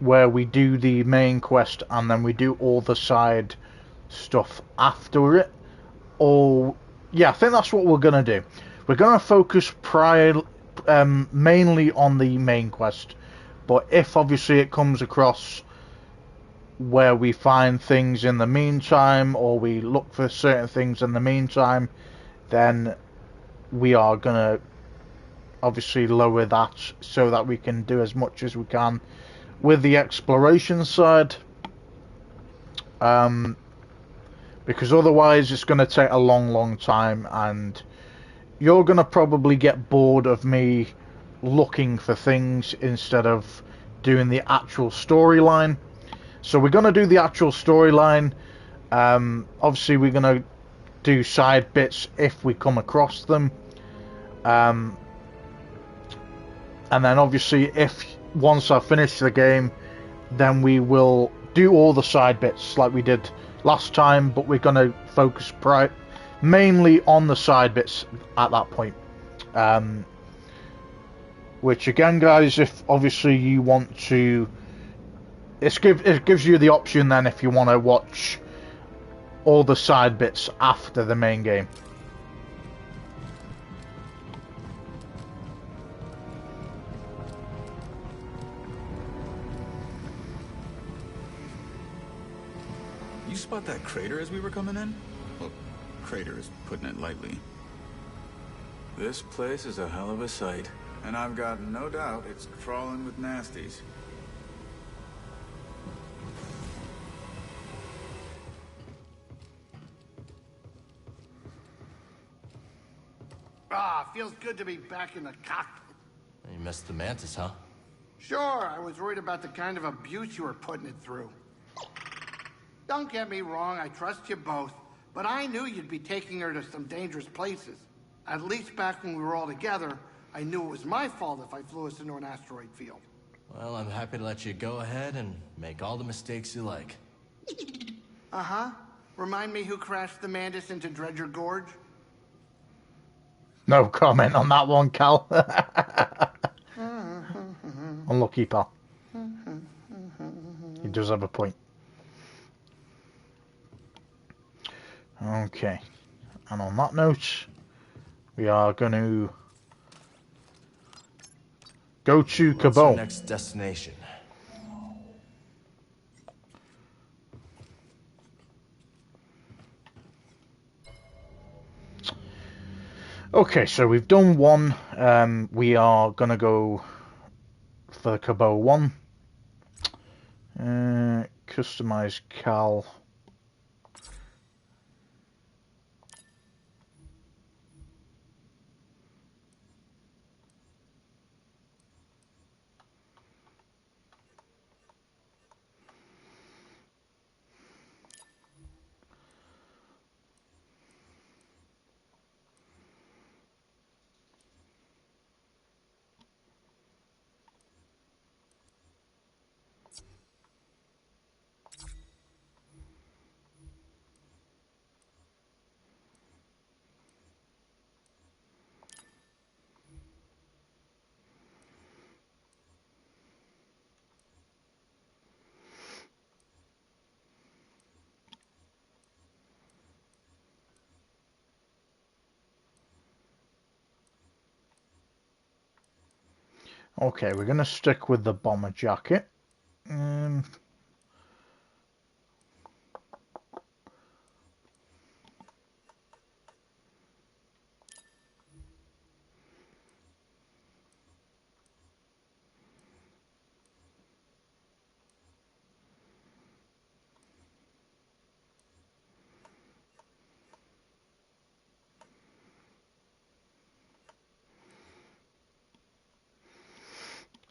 where we do the main quest and then we do all the side stuff after it, or... Yeah, I think that's what we're going to do. We're going to focus mainly on the main quest, but if obviously it comes across where we find things in the meantime, or we look for certain things in the meantime, then we are going to obviously lower that so that we can do as much as we can because because otherwise it's going to take a long time, and you're going to probably get bored of me looking for things instead of doing the actual storyline. So we're going to do the actual storyline. Obviously we're going to do side bits if we come across them. And then obviously if once I finish the game, then we will do all the side bits like we did last time, but we're going to focus mainly on the side bits at that point. Which again, guys, if obviously you want to, it gives you the option then if you want to watch all the side bits after the main game. You spot that crater as we were coming in? Well, crater is putting it lightly. This place is a hell of a sight, and I've got no doubt it's crawling with nasties. Feels good to be back in the cockpit. You missed the Mantis, huh? Sure, I was worried about the kind of abuse you were putting it through. Don't get me wrong, I trust you both, but I knew you'd be taking her to some dangerous places. At least back when we were all together, I knew it was my fault if I flew us into an asteroid field. Well, I'm happy to let you go ahead and make all the mistakes you like. Uh-huh. Remind me who crashed the Mantis into Dredger Gorge? No comment on that one, Cal. Unlucky, pal. He does have a point. Okay. And on that note, we are going to go to What's Cabal. our next destination? Okay, so we've done one. We are going to go for the Cabal one. Customize Cal. Okay, we're going to stick with the bomber jacket.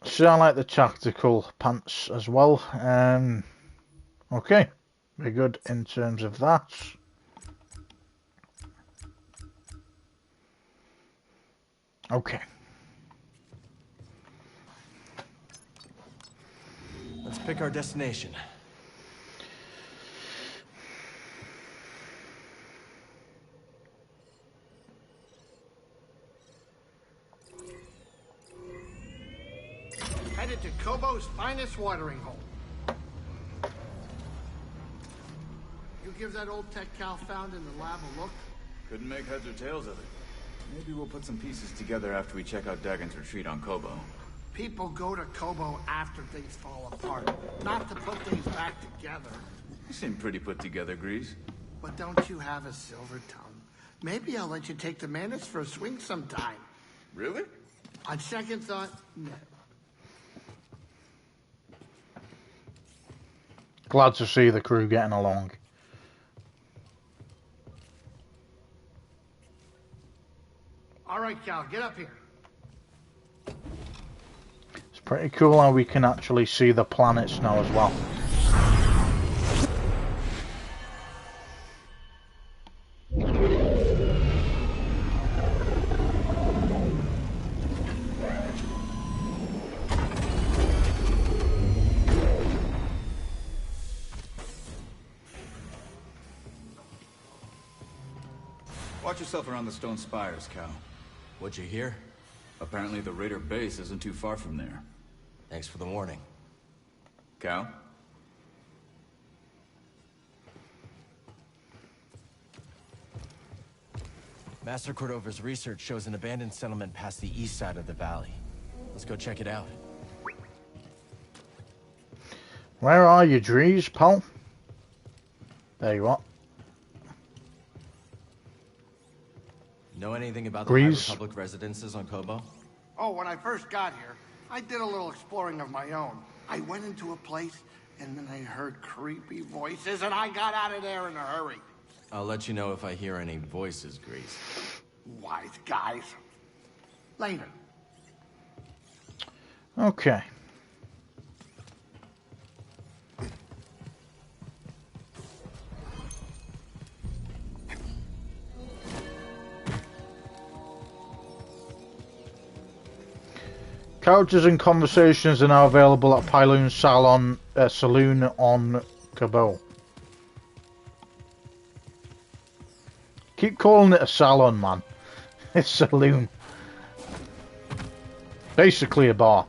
So I like the tactical pants as well. Okay, very good in terms of that. Okay. Let's pick our destination. Headed to Kobo's finest watering hole. You give that old tech Cal found in the lab a look? Couldn't make heads or tails of it. Maybe we'll put some pieces together after we check out Dagon's retreat on Kobo. People go to Kobo after things fall apart, not to put things back together. You seem pretty put together, Grease. But don't you have a silver tongue? Maybe I'll let you take the Mantis for a swing sometime. Really? On second thought, no. Glad to see the crew getting along. All right, Cal, get up here. It's pretty cool how we can actually see the planets now as well. Watch yourself around the stone spires, Cal. What'd you hear? Apparently the Raider base isn't too far from there. Thanks for the warning. Cal? Master Cordova's research shows an abandoned settlement past the east side of the valley. Let's go check it out. Where are you, Drees, pal? There you are. Know anything about the Grease. High Republic residences on Kobo? Oh, when I first got here, I did a little exploring of my own. I went into a place, and then I heard creepy voices, and I got out of there in a hurry. I'll let you know if I hear any voices, Grease. Wise guys. Later. Okay. Couches and conversations are now available at Pyloon's Saloon on Kobo. Keep calling it a salon, man. It's saloon. Basically a bar.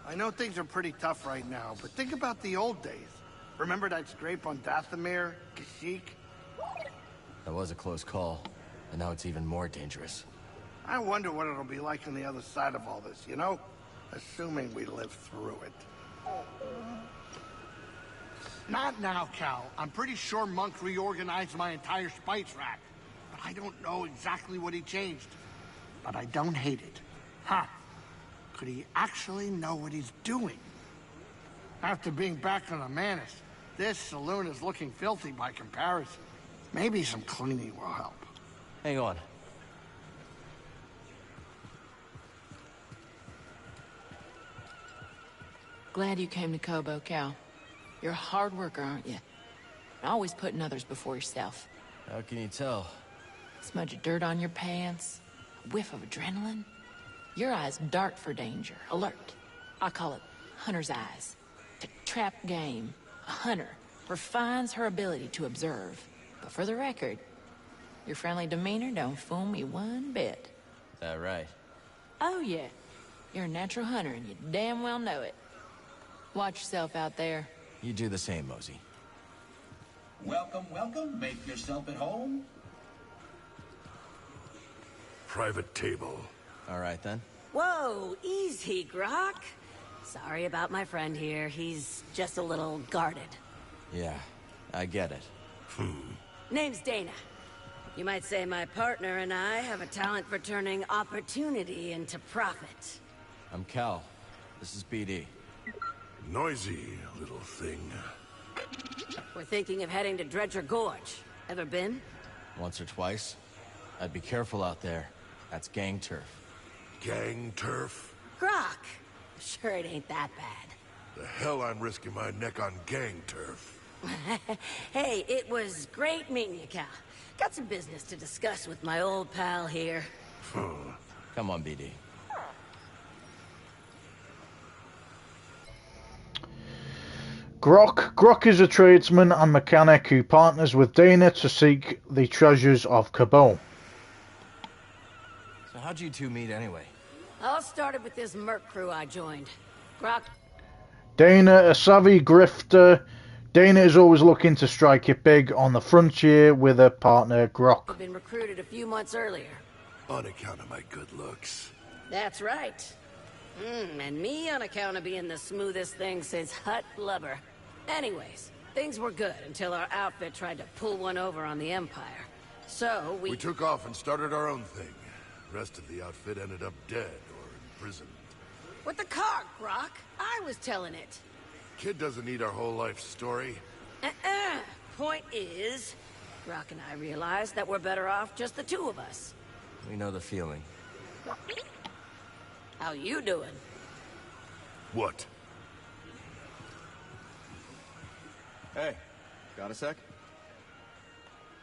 I know things are pretty tough right now, but think about the old days. Remember that scrape on Dathomir, Kashyyyk? That was a close call, and now it's even more dangerous. I wonder what it'll be like on the other side of all this, you know? Assuming we live through it. Not now, Cal. I'm pretty sure Monk reorganized my entire spice rack. But I don't know exactly what he changed. But I don't hate it. Huh. Could he actually know what he's doing? After being back on the Manus, this saloon is looking filthy by comparison. Maybe some cleaning will help. Hang on. Glad you came to Kobo, Cal. You're a hard worker, aren't you? Always putting others before yourself. How can you tell? Smudge of dirt on your pants, a whiff of adrenaline. Your eyes dart for danger, alert. I call it hunter's eyes. To trap game, a hunter refines her ability to observe. But for the record, your friendly demeanor don't fool me one bit. Is that right? Oh yeah, you're a natural hunter and you damn well know it. Watch yourself out there. You do the same, Mosey. Welcome, welcome. Make yourself at home. Private table. All right, then. Whoa, easy, Grok. Sorry about my friend here. He's just a little guarded. Yeah, I get it. Name's Dana. You might say my partner and I have a talent for turning opportunity into profit. I'm Cal. This is BD. Noisy little thing. We're thinking of heading to Dredger Gorge. Ever been? Once or twice. I'd be careful out there. That's gang turf. Gang turf? Grok! Sure it ain't that bad. The hell I'm risking my neck on gang turf. Hey, it was great meeting you, Cal. Got some business to discuss with my old pal here. Come on, BD. Grok is a tradesman and mechanic who partners with Dana to seek the treasures of Kobo. So how'd you two meet anyway? All started with this merc crew I joined. Grok. Dana, a savvy grifter. Dana is always looking to strike it big on the frontier with her partner Grok. Had been recruited a few months earlier. On account of my good looks. That's right. And me on account of being the smoothest thing since Hut Blubber. Anyways, Things were good until our outfit tried to pull one over on the Empire. So We took off and started our own thing. The rest of the outfit ended up dead or imprisoned. With the car, Grok. I was telling it. Kid doesn't need our whole life story. Point is, Grok and I realized that we're better off just the two of us. We know the feeling. How you doing? What? Hey, got a sec?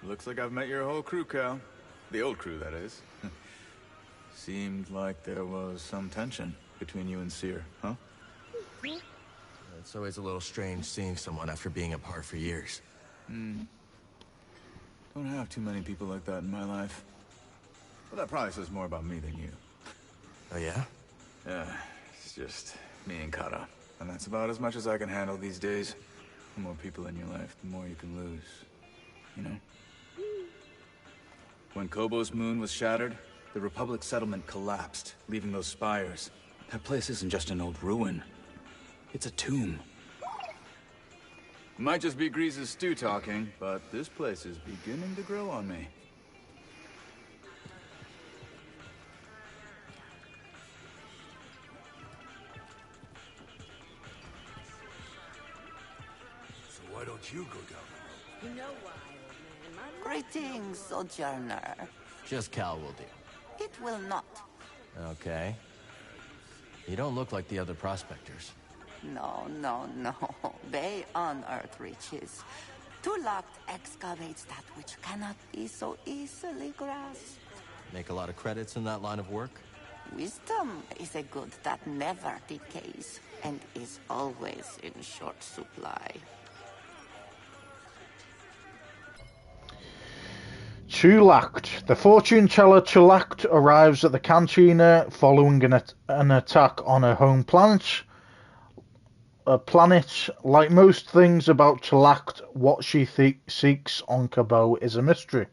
Looks like I've met your whole crew, Cal. The old crew, that is. Seemed like there was some tension between you and Seer, huh? It's always a little strange seeing someone after being apart for years. Don't have too many people like that in my life. But that probably says more about me than you. Oh, yeah? Yeah, it's just me and Kata. And that's about as much as I can handle these days. The more people in your life, the more you can lose. You know? When Kobo's moon was shattered, the Republic settlement collapsed, leaving those spires. That place isn't just an old ruin. It's a tomb. Might just be Grease's stew talking, but this place is beginning to grow on me. So why don't you go down the road? You know why, old man. Greetings, Sojourner. Just Cal will do. It will not. Okay. You don't look like the other prospectors. No. They unearth riches. Tulak excavates that which cannot be so easily grasped. Make a lot of credits in that line of work? Wisdom is a good that never decays and is always in short supply. Tulakt. The fortune teller Tulakt arrives at the cantina following an attack on her home planet. A planet, like most things about Tulakt, what she seeks on Cabo is a mystery.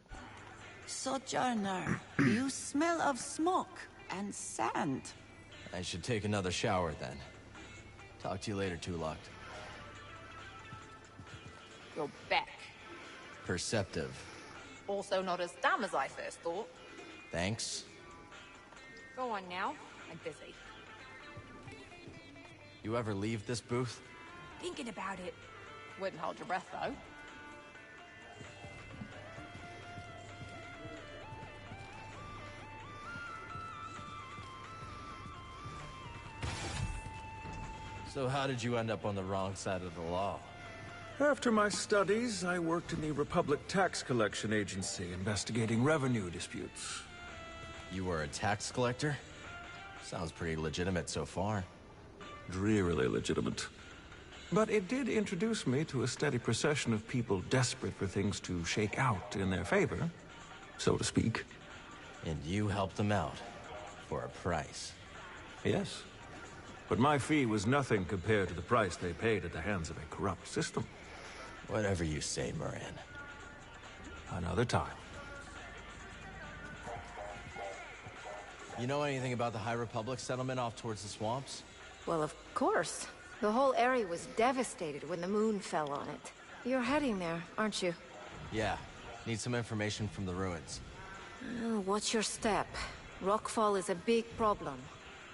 Sojourner, you smell of smoke and sand. I should take another shower then. Talk to you later, Tulakt. You're back. Perceptive. Also not as dumb as I first thought. Thanks. Go on now. I'm busy. You ever leave this booth? Thinking about it. Wouldn't hold your breath, though. So how did you end up on the wrong side of the law? After my studies, I worked in the Republic Tax Collection Agency, investigating revenue disputes. You were a tax collector? Sounds pretty legitimate so far. Drearily legitimate. But it did introduce me to a steady procession of people desperate for things to shake out in their favor, so to speak. And you helped them out, for a price. Yes. But my fee was nothing compared to the price they paid at the hands of a corrupt system. Whatever you say, Moran. Another time. You know anything about the High Republic settlement off towards the swamps? Well, of course. The whole area was devastated when the moon fell on it. You're heading there, aren't you? Yeah. Need some information from the ruins. Watch your step. Rockfall is a big problem.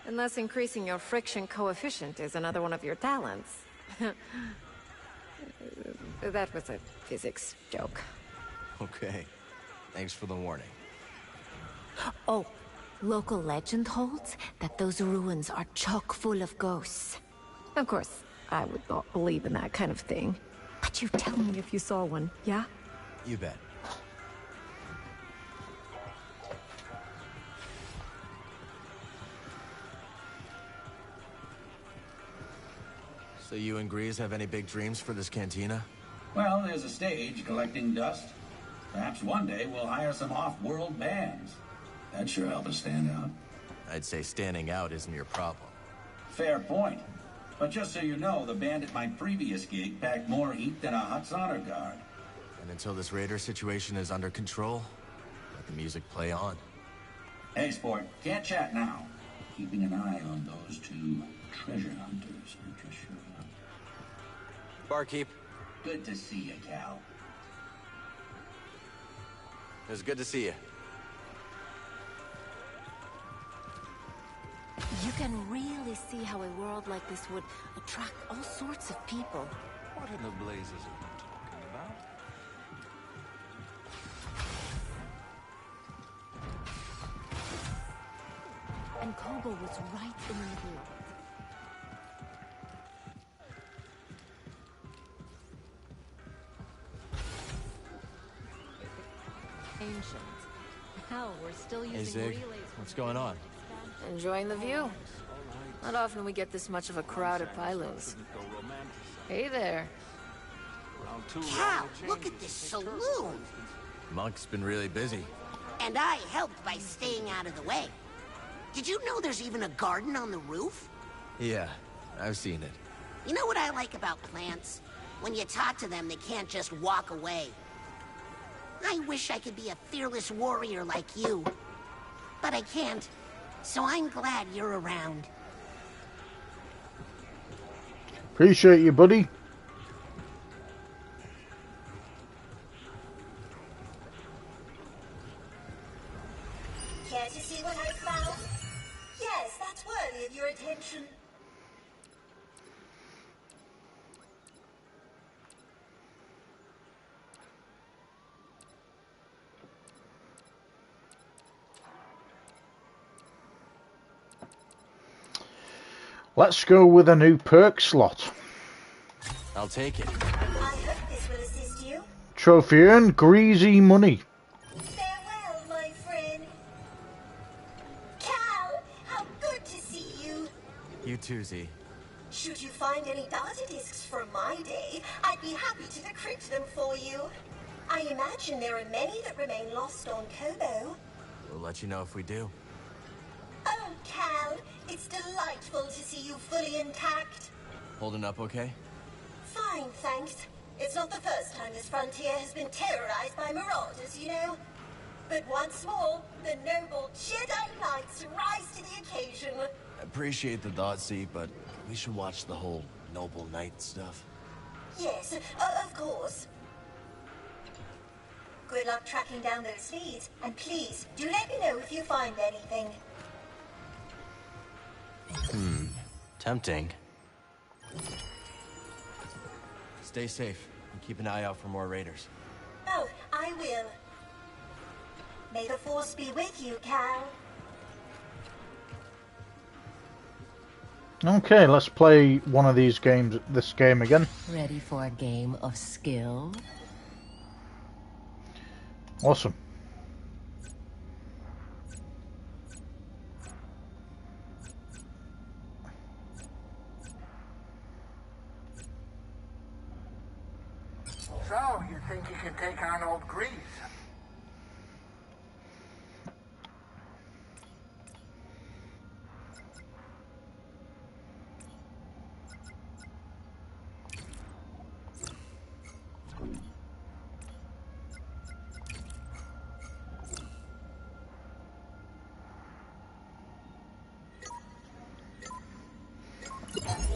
Unless increasing your friction coefficient is another one of your talents. That was a physics joke. Okay. Thanks for the warning. Oh, local legend holds that those ruins are chock full of ghosts. Of course, I would not believe in that kind of thing. But you tell me if you saw one, yeah? You bet. So you and Grease have any big dreams for this cantina? Well, there's a stage collecting dust. Perhaps one day we'll hire some off-world bands. That'd sure help us stand out. I'd say standing out isn't your problem. Fair point. But just so you know, the band at my previous gig packed more heat than a Hutt's honor guard. And until this raider situation is under control, let the music play on. Hey, sport, can't chat now. Keeping an eye on those two treasure hunters. Barkeep, Good to see you, Cal. It was good to see you. You can really see how a world like this would attract all sorts of people. What in the blazes are you talking about? And Kobo was right in the middle of it. Ancient. Hell, we're still using Zig, relays. what's going on? Enjoying the view. Not often we get this much of a crowd at Pylo's. Hey there. Cal, look at this saloon. Monk's been really busy. And I helped by staying out of the way. Did you know there's even a garden on the roof? Yeah, I've seen it. You know what I like about plants? When you talk to them, they can't just walk away. I wish I could be a fearless warrior like you. But I can't. So I'm glad you're around. Appreciate you, buddy. Care to see what I found? Yes, that's worthy of your attention. Let's go with a new perk slot. I'll take it. I hope this will assist you. Trophy earned, greasy money. Farewell, my friend. Cal, how good to see you. You too, Z. Should you find any data discs from my day, I'd be happy to decrypt them for you. I imagine there are many that remain lost on Kobo. We'll let you know if we do. Oh, Cal, it's delightful to see you fully intact. Holding up okay? Fine, thanks. It's not the first time this frontier has been terrorized by marauders, you know. But once more, the noble Jedi Knights rise to the occasion. Appreciate the thought, Z, but we should watch the whole noble knight stuff. Yes, of course. Good luck tracking down those leads, and please, do let me know if you find anything. Tempting. Stay safe and keep an eye out for more raiders. Oh, I will. May the Force be with you, Cal. Okay, let's play one of these games, this game again. Ready for a game of skill? Awesome. So, you think you can take on old Grease?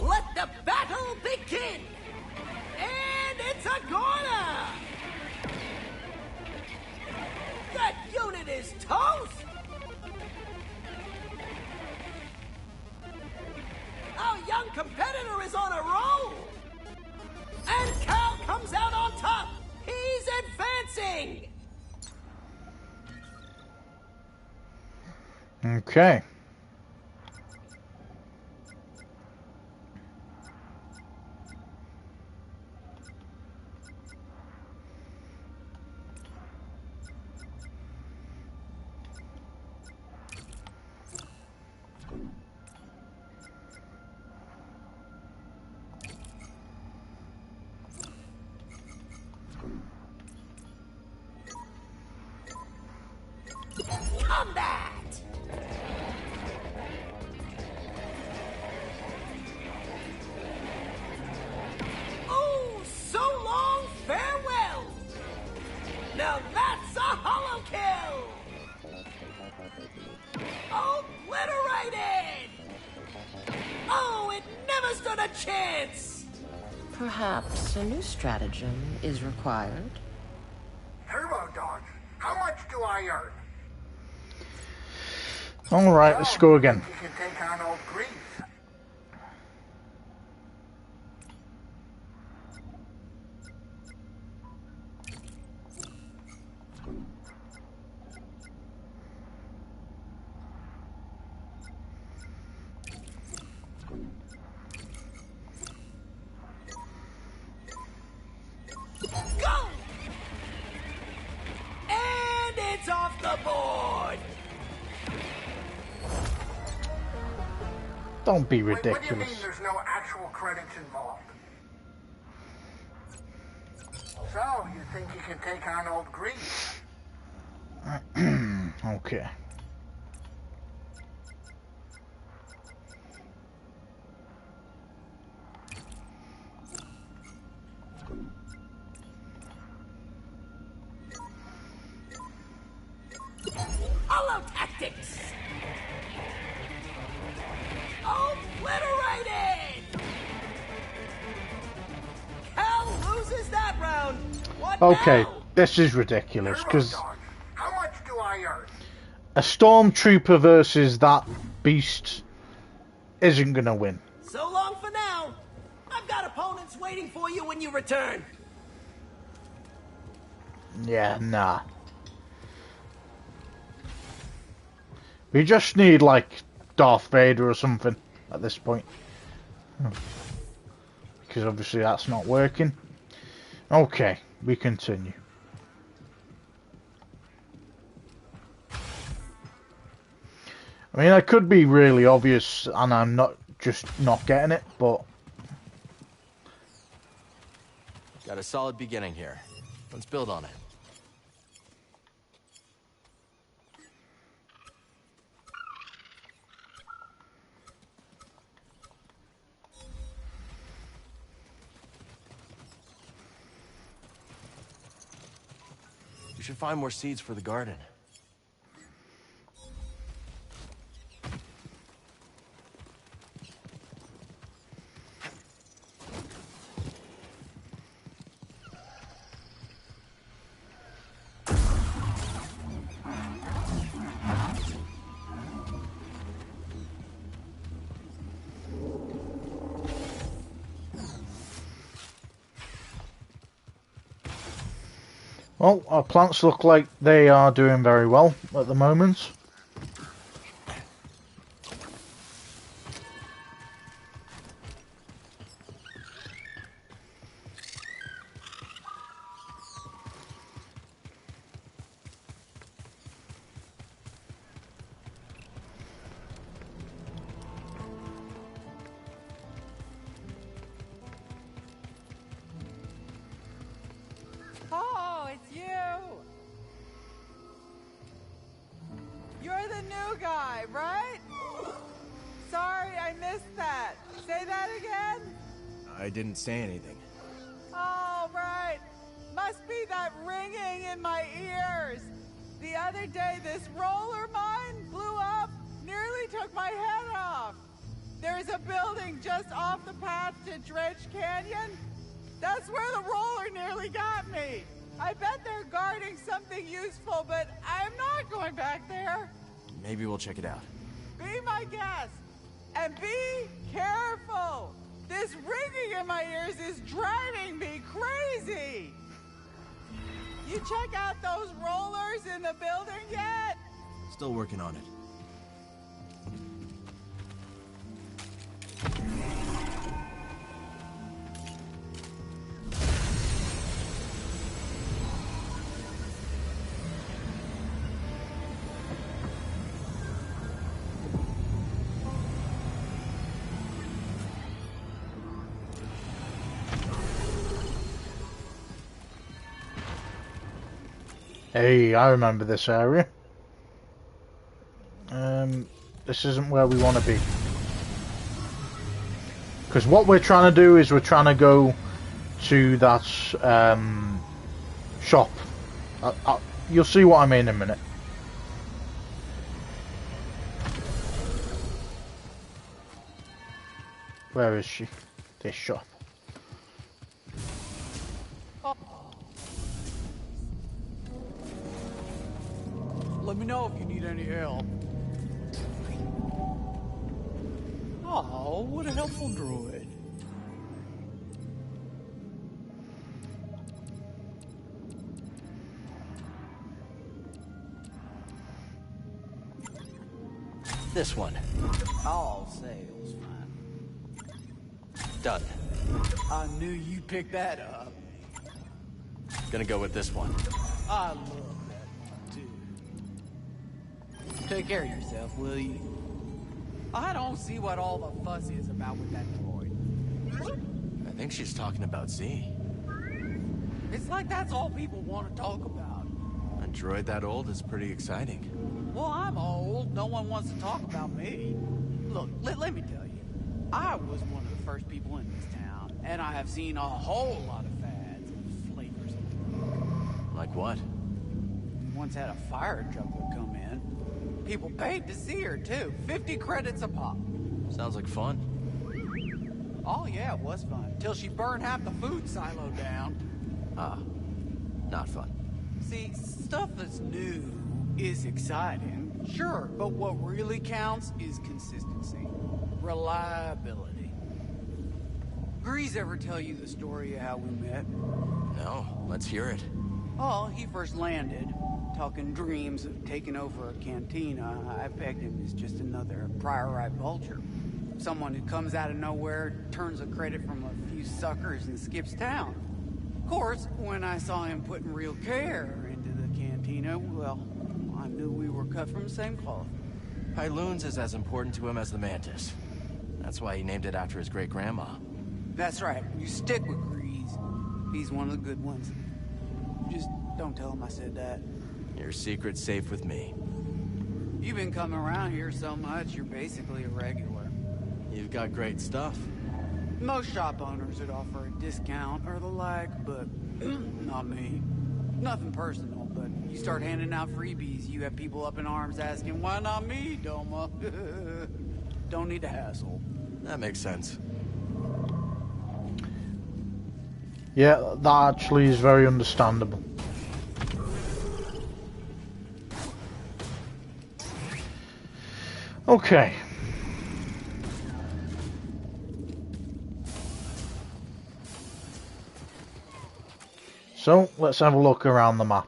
Let the battle begin! And it's a goner! That unit is toast! Our young competitor is on a roll! And Cal comes out on top! He's advancing! Okay. Combat! Oh, so long, farewell! Now that's a hollow kill! Obliterated! Oh, it never stood a chance! Perhaps a new stratagem is required. Turbo Dodge, how much do I earn? Alright, let's go again. You can take on old Grease. Go! And it's off the board! Don't be Wait, ridiculous. what do you mean there's no actual credits involved? So, you think you can take on old Grease? Okay. Hollow tactics! Obliterated! Cal loses that round. What Okay, now? this is ridiculous, because How much do I earn? a stormtrooper versus that beast isn't gonna win. So long for now. I've got opponents waiting for you when you return. Yeah, nah. We just need, like, Darth Vader or something at this point. Because obviously that's not working. Okay, we continue. I mean, I could be really obvious and I'm not getting it, but... Got a solid beginning here. Let's build on it. We should find more seeds for the garden. Well, our plants look like they are doing very well at the moment. Oh, it's you! You're the new guy, right? Sorry, I missed that. Say that again? I didn't say anything. Oh, right. Must be that ringing in my ears. The other day, this roller mine blew up, nearly took my head off. There's a building just off the path to Dredge Canyon. That's where the roller nearly got me. I bet they're guarding something useful, but I'm not going back there. Maybe we'll check it out. Be my guest. And be careful. This ringing in my ears is driving me crazy. You check out those rollers in the building yet? Still working on it. Hey, I remember this area. This isn't where we want to be. Because what we're trying to do is we're trying to go to that shop. You'll see what I mean in a minute. Where is she? This shop. Let me know if you need any help. Oh, what a helpful droid. This one. All sales fine. Done. I knew you'd pick that up. Gonna go with this one. I love that one, too. Take care of yourself, will you? I don't see what all the fuss is about with that droid. I think she's talking about Z. It's like that's all people want to talk about. A droid that old is pretty exciting. Well, I'm old. No one wants to talk about me. Look, let me tell you. I was one of the first people in this town, and I have seen a whole lot of fads and flavors. Like what? We once had a fire juggler come in. People paid to see her, too. 50 credits a pop. Sounds like fun. Oh, yeah, it was fun. Till she burned half the food silo down. Ah, not fun. See, stuff that's new is exciting, sure, but what really counts is consistency. Reliability. Grease ever tell you the story of how we met? No, let's hear it. Oh, he first landed, talking dreams of taking over a cantina. I pegged him as just another prior-eye vulture. Someone who comes out of nowhere, turns a credit from a few suckers and skips town. Of course, when I saw him putting real care into the cantina, well, I knew we were cut from the same cloth. Pyloon's is as important to him as the Mantis. That's why he named it after his great-grandma. That's right. You stick with Grease. He's one of the good ones. Just don't tell him I said that. Your secret's safe with me. You've been coming around here so much, you're basically a regular. You've got great stuff. Most shop owners would offer a discount or the like, but not me. Nothing personal, but you start handing out freebies, you have people up in arms asking, why not me, Doma? Don't need to hassle. That makes sense. Yeah, that actually is very understandable. Okay. So, let's have a look around the map.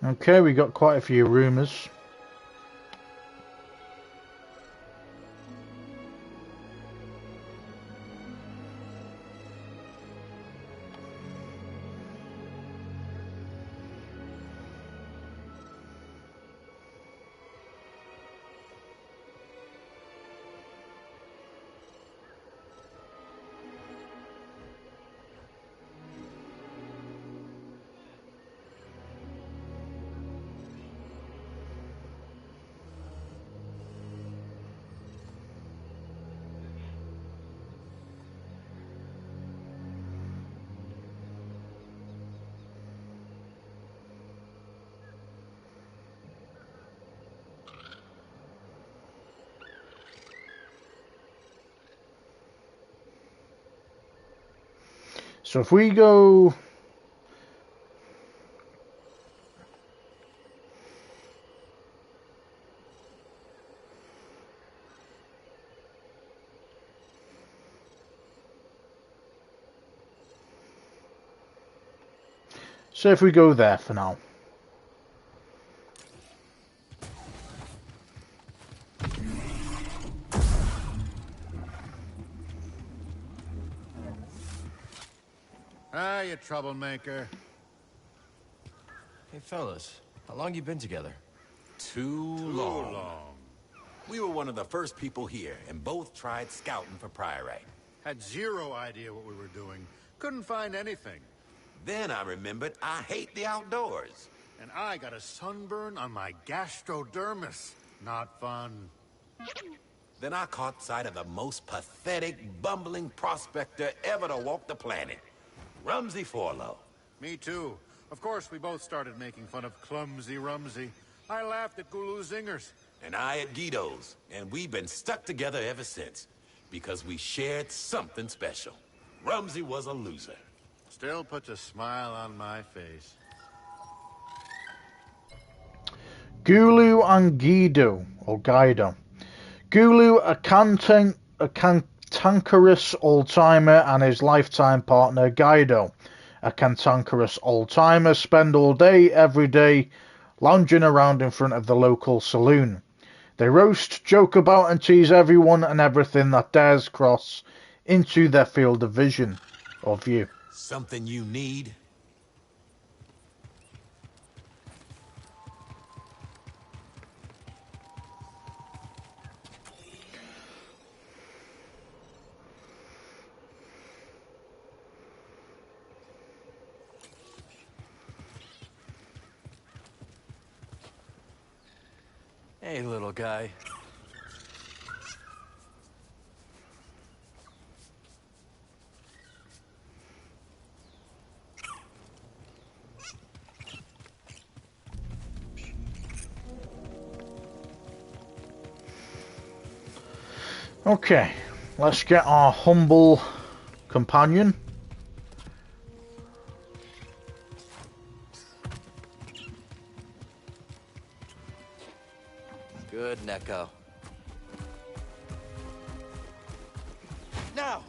Okay, we got quite a few rumours. So if we go... So if we go there for now. Ah, you troublemaker. Hey, fellas. How long you been together? Too long. We were one of the first people here, and both tried scouting for Priorite. Had zero idea what we were doing. Couldn't find anything. Then I remembered I hate the outdoors. And I got a sunburn on my gastrodermis. Not fun. Then I caught sight of the most pathetic, bumbling prospector ever to walk the planet. Rumsey Forlow. Me too. Of course, we both started making fun of Clumsy Rumsey. I laughed at Gulu Zingers. And I at Guido's. And we've been stuck together ever since. Because we shared something special. Rumsey was a loser. Still puts a smile on my face. Gulu and Guido, or Guido. Gulu, a cantankerous old-timer, and his lifetime partner, Guido, a cantankerous old-timer, spend all day, every day, lounging around in front of the local saloon. They roast, joke about, and tease everyone and everything that dares cross into their field of vision, or view. Something you need? Hey, little guy. Okay, let's get our humble companion. Good, Neko. Now!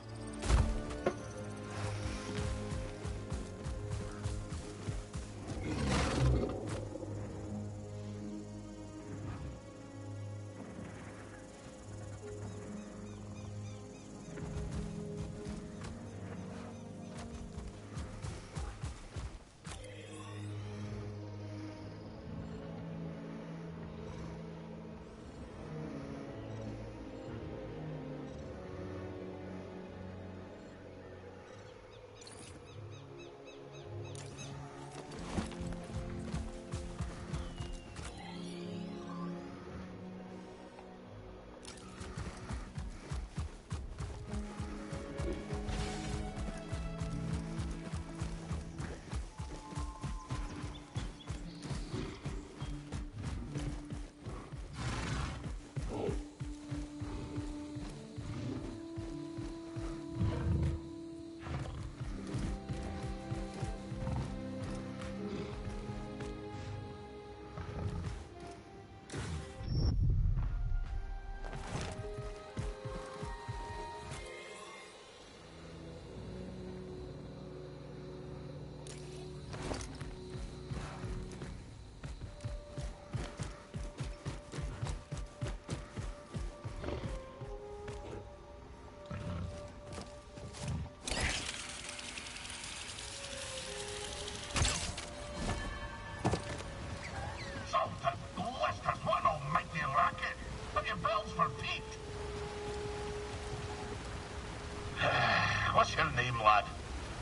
What's your name, lad?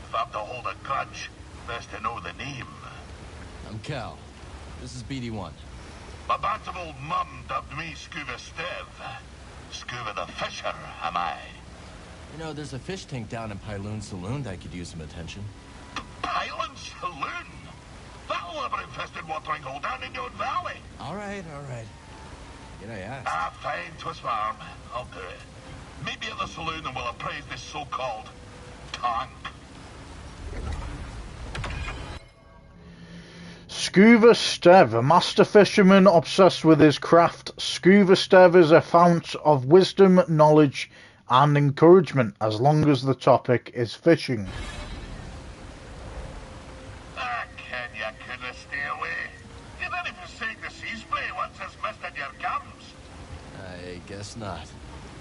If I'm to hold a grudge, best to know the name. I'm Cal. This is BD1. My bantam old mum dubbed me Scuba Stev. Scuba the Fisher, am I? You know, there's a fish tank down in Pyloon Saloon that could use some attention. Pyloon Saloon? That'll have an infested watering hole down in your valley. All right. Did I ask? Ah, fine, twist my arm. I'll do it. Meet me at the saloon and we'll appraise this so-called tank. Scuba Stev, a master fisherman obsessed with his craft. Scuba Stev is a fount of wisdom, knowledge, and encouragement, as long as the topic is fishing. Ah, Ken, you couldn't stay away. You didn't forsake the sea spray once it's misted your gums. I guess not.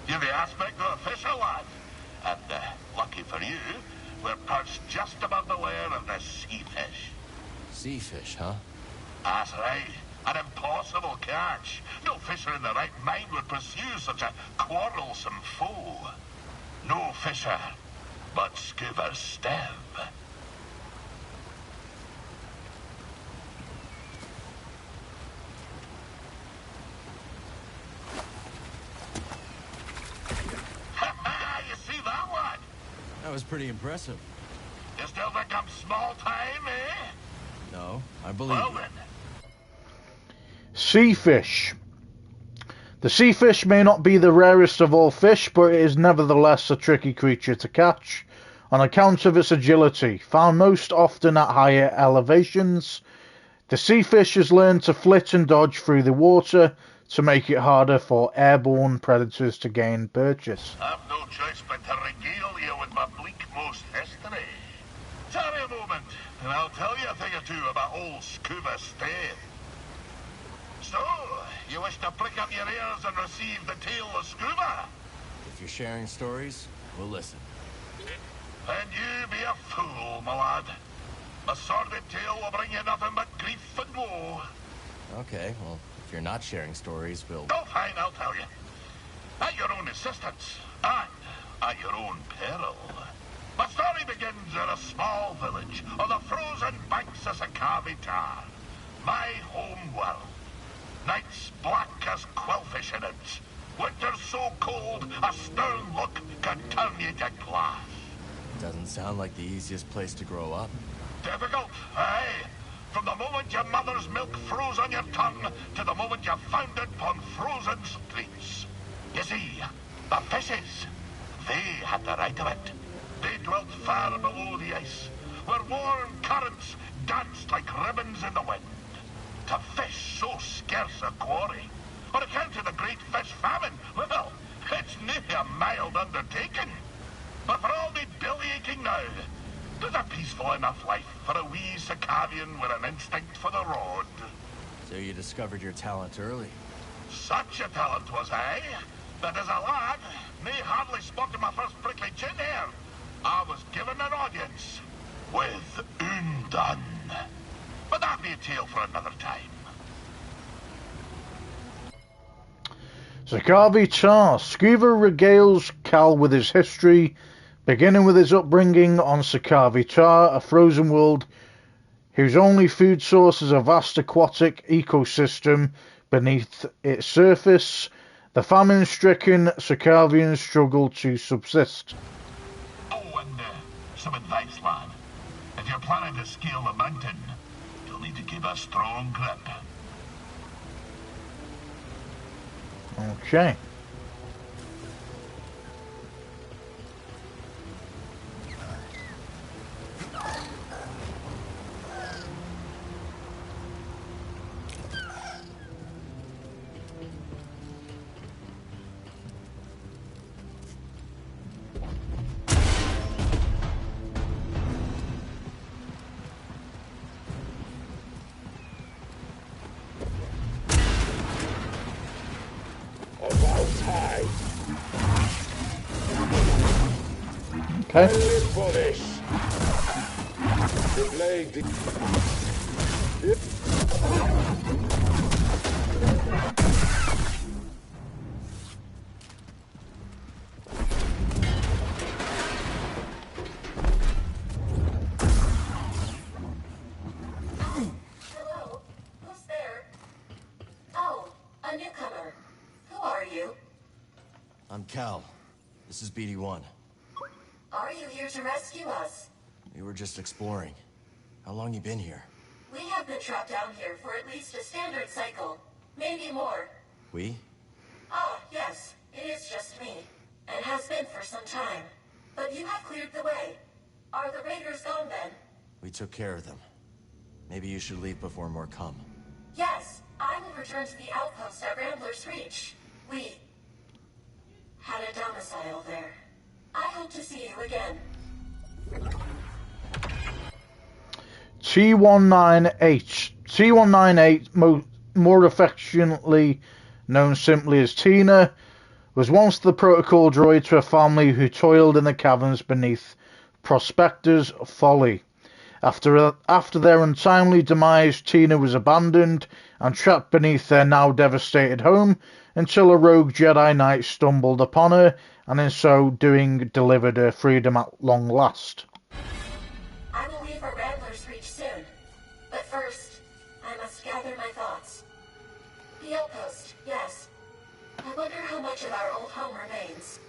You're the aspect of a fisher, lad. And, lucky for you, we're perched just above the lair of the sea fish. Sea fish, huh? That's right. An impossible catch. No fisher in the right mind would pursue such a quarrelsome foe. No fisher, but Scuba Stev. You see that one? That was pretty impressive. You still think I'm small time, eh? No, I believe Well you. then. Sea fish. The sea fish may not be the rarest of all fish, but it is nevertheless a tricky creature to catch on account of its agility. Found most often at higher elevations, the sea fish has learned to flit and dodge through the water to make it harder for airborne predators to gain purchase. I've no choice but to regale you with my bleak-most history. Tarry a moment, and I'll tell you a thing or two about old Scuba Stev. So, you wish to prick up your ears and receive the tale of Scuba? If you're sharing stories, we'll listen. Then you be a fool, my lad. A sordid tale will bring you nothing but grief and woe. Okay, well, if you're not sharing stories, we'll... Oh, fine, I'll tell you. At your own insistence, and at your own peril. My story begins in a small village on the frozen banks of Sakavi Tar, my home world. Nights black as quillfish in it. Winters so cold, a stern look can turn you to glass. Doesn't sound like the easiest place to grow up. Difficult, aye. From the moment your mother's milk froze on your tongue to the moment you found it upon frozen streets. You see, the fishes, they had the right of it. They dwelt far below the ice, where warm currents danced like ribbons in the wind. To fish so scarce a quarry, on account of the great fish famine, well, it's nearly a mild undertaking. But for all the belly-aching now, there's a peaceful enough life for a wee Sakavian with an instinct for the rod. So you discovered your talent early. Such a talent was I, that as a lad, me hardly spotted my first prickly chin hair. I was given an audience with Undone. But that'll be a tale for another time. Sakavi Tar. Scuba regales Cal with his history, beginning with his upbringing on Sakavi Tar, a frozen world whose only food source is a vast aquatic ecosystem beneath its surface. The famine-stricken Sakavians struggle to subsist. Oh, and some advice, lad. If you're planning to scale the mountain, you'll need to keep a strong grip. Okay. I live for this. The blade. Hello? Who's there? Oh, a newcomer. Who are you? I'm Cal. This is BD1. Are you here to rescue us? We were just exploring. How long you been here? We have been trapped down here for at least a standard cycle. Maybe more. We? Ah, yes. It is just me. And has been for some time. But you have cleared the way. Are the raiders gone then? We took care of them. Maybe you should leave before more come. Yes. I will return to the outpost at Rambler's Reach. We had a domicile there. I hope to see you again. T198. T198, more affectionately known simply as Tina, was once the protocol droid to a family who toiled in the caverns beneath Prospector's Folly. After their untimely demise, Tina was abandoned and trapped beneath their now devastated home until a rogue Jedi Knight stumbled upon her and in so doing delivered her freedom at long last. I will leave for Rambler's Reach soon, but first, I must gather my thoughts. The outpost, yes. I wonder how much of our old home remains.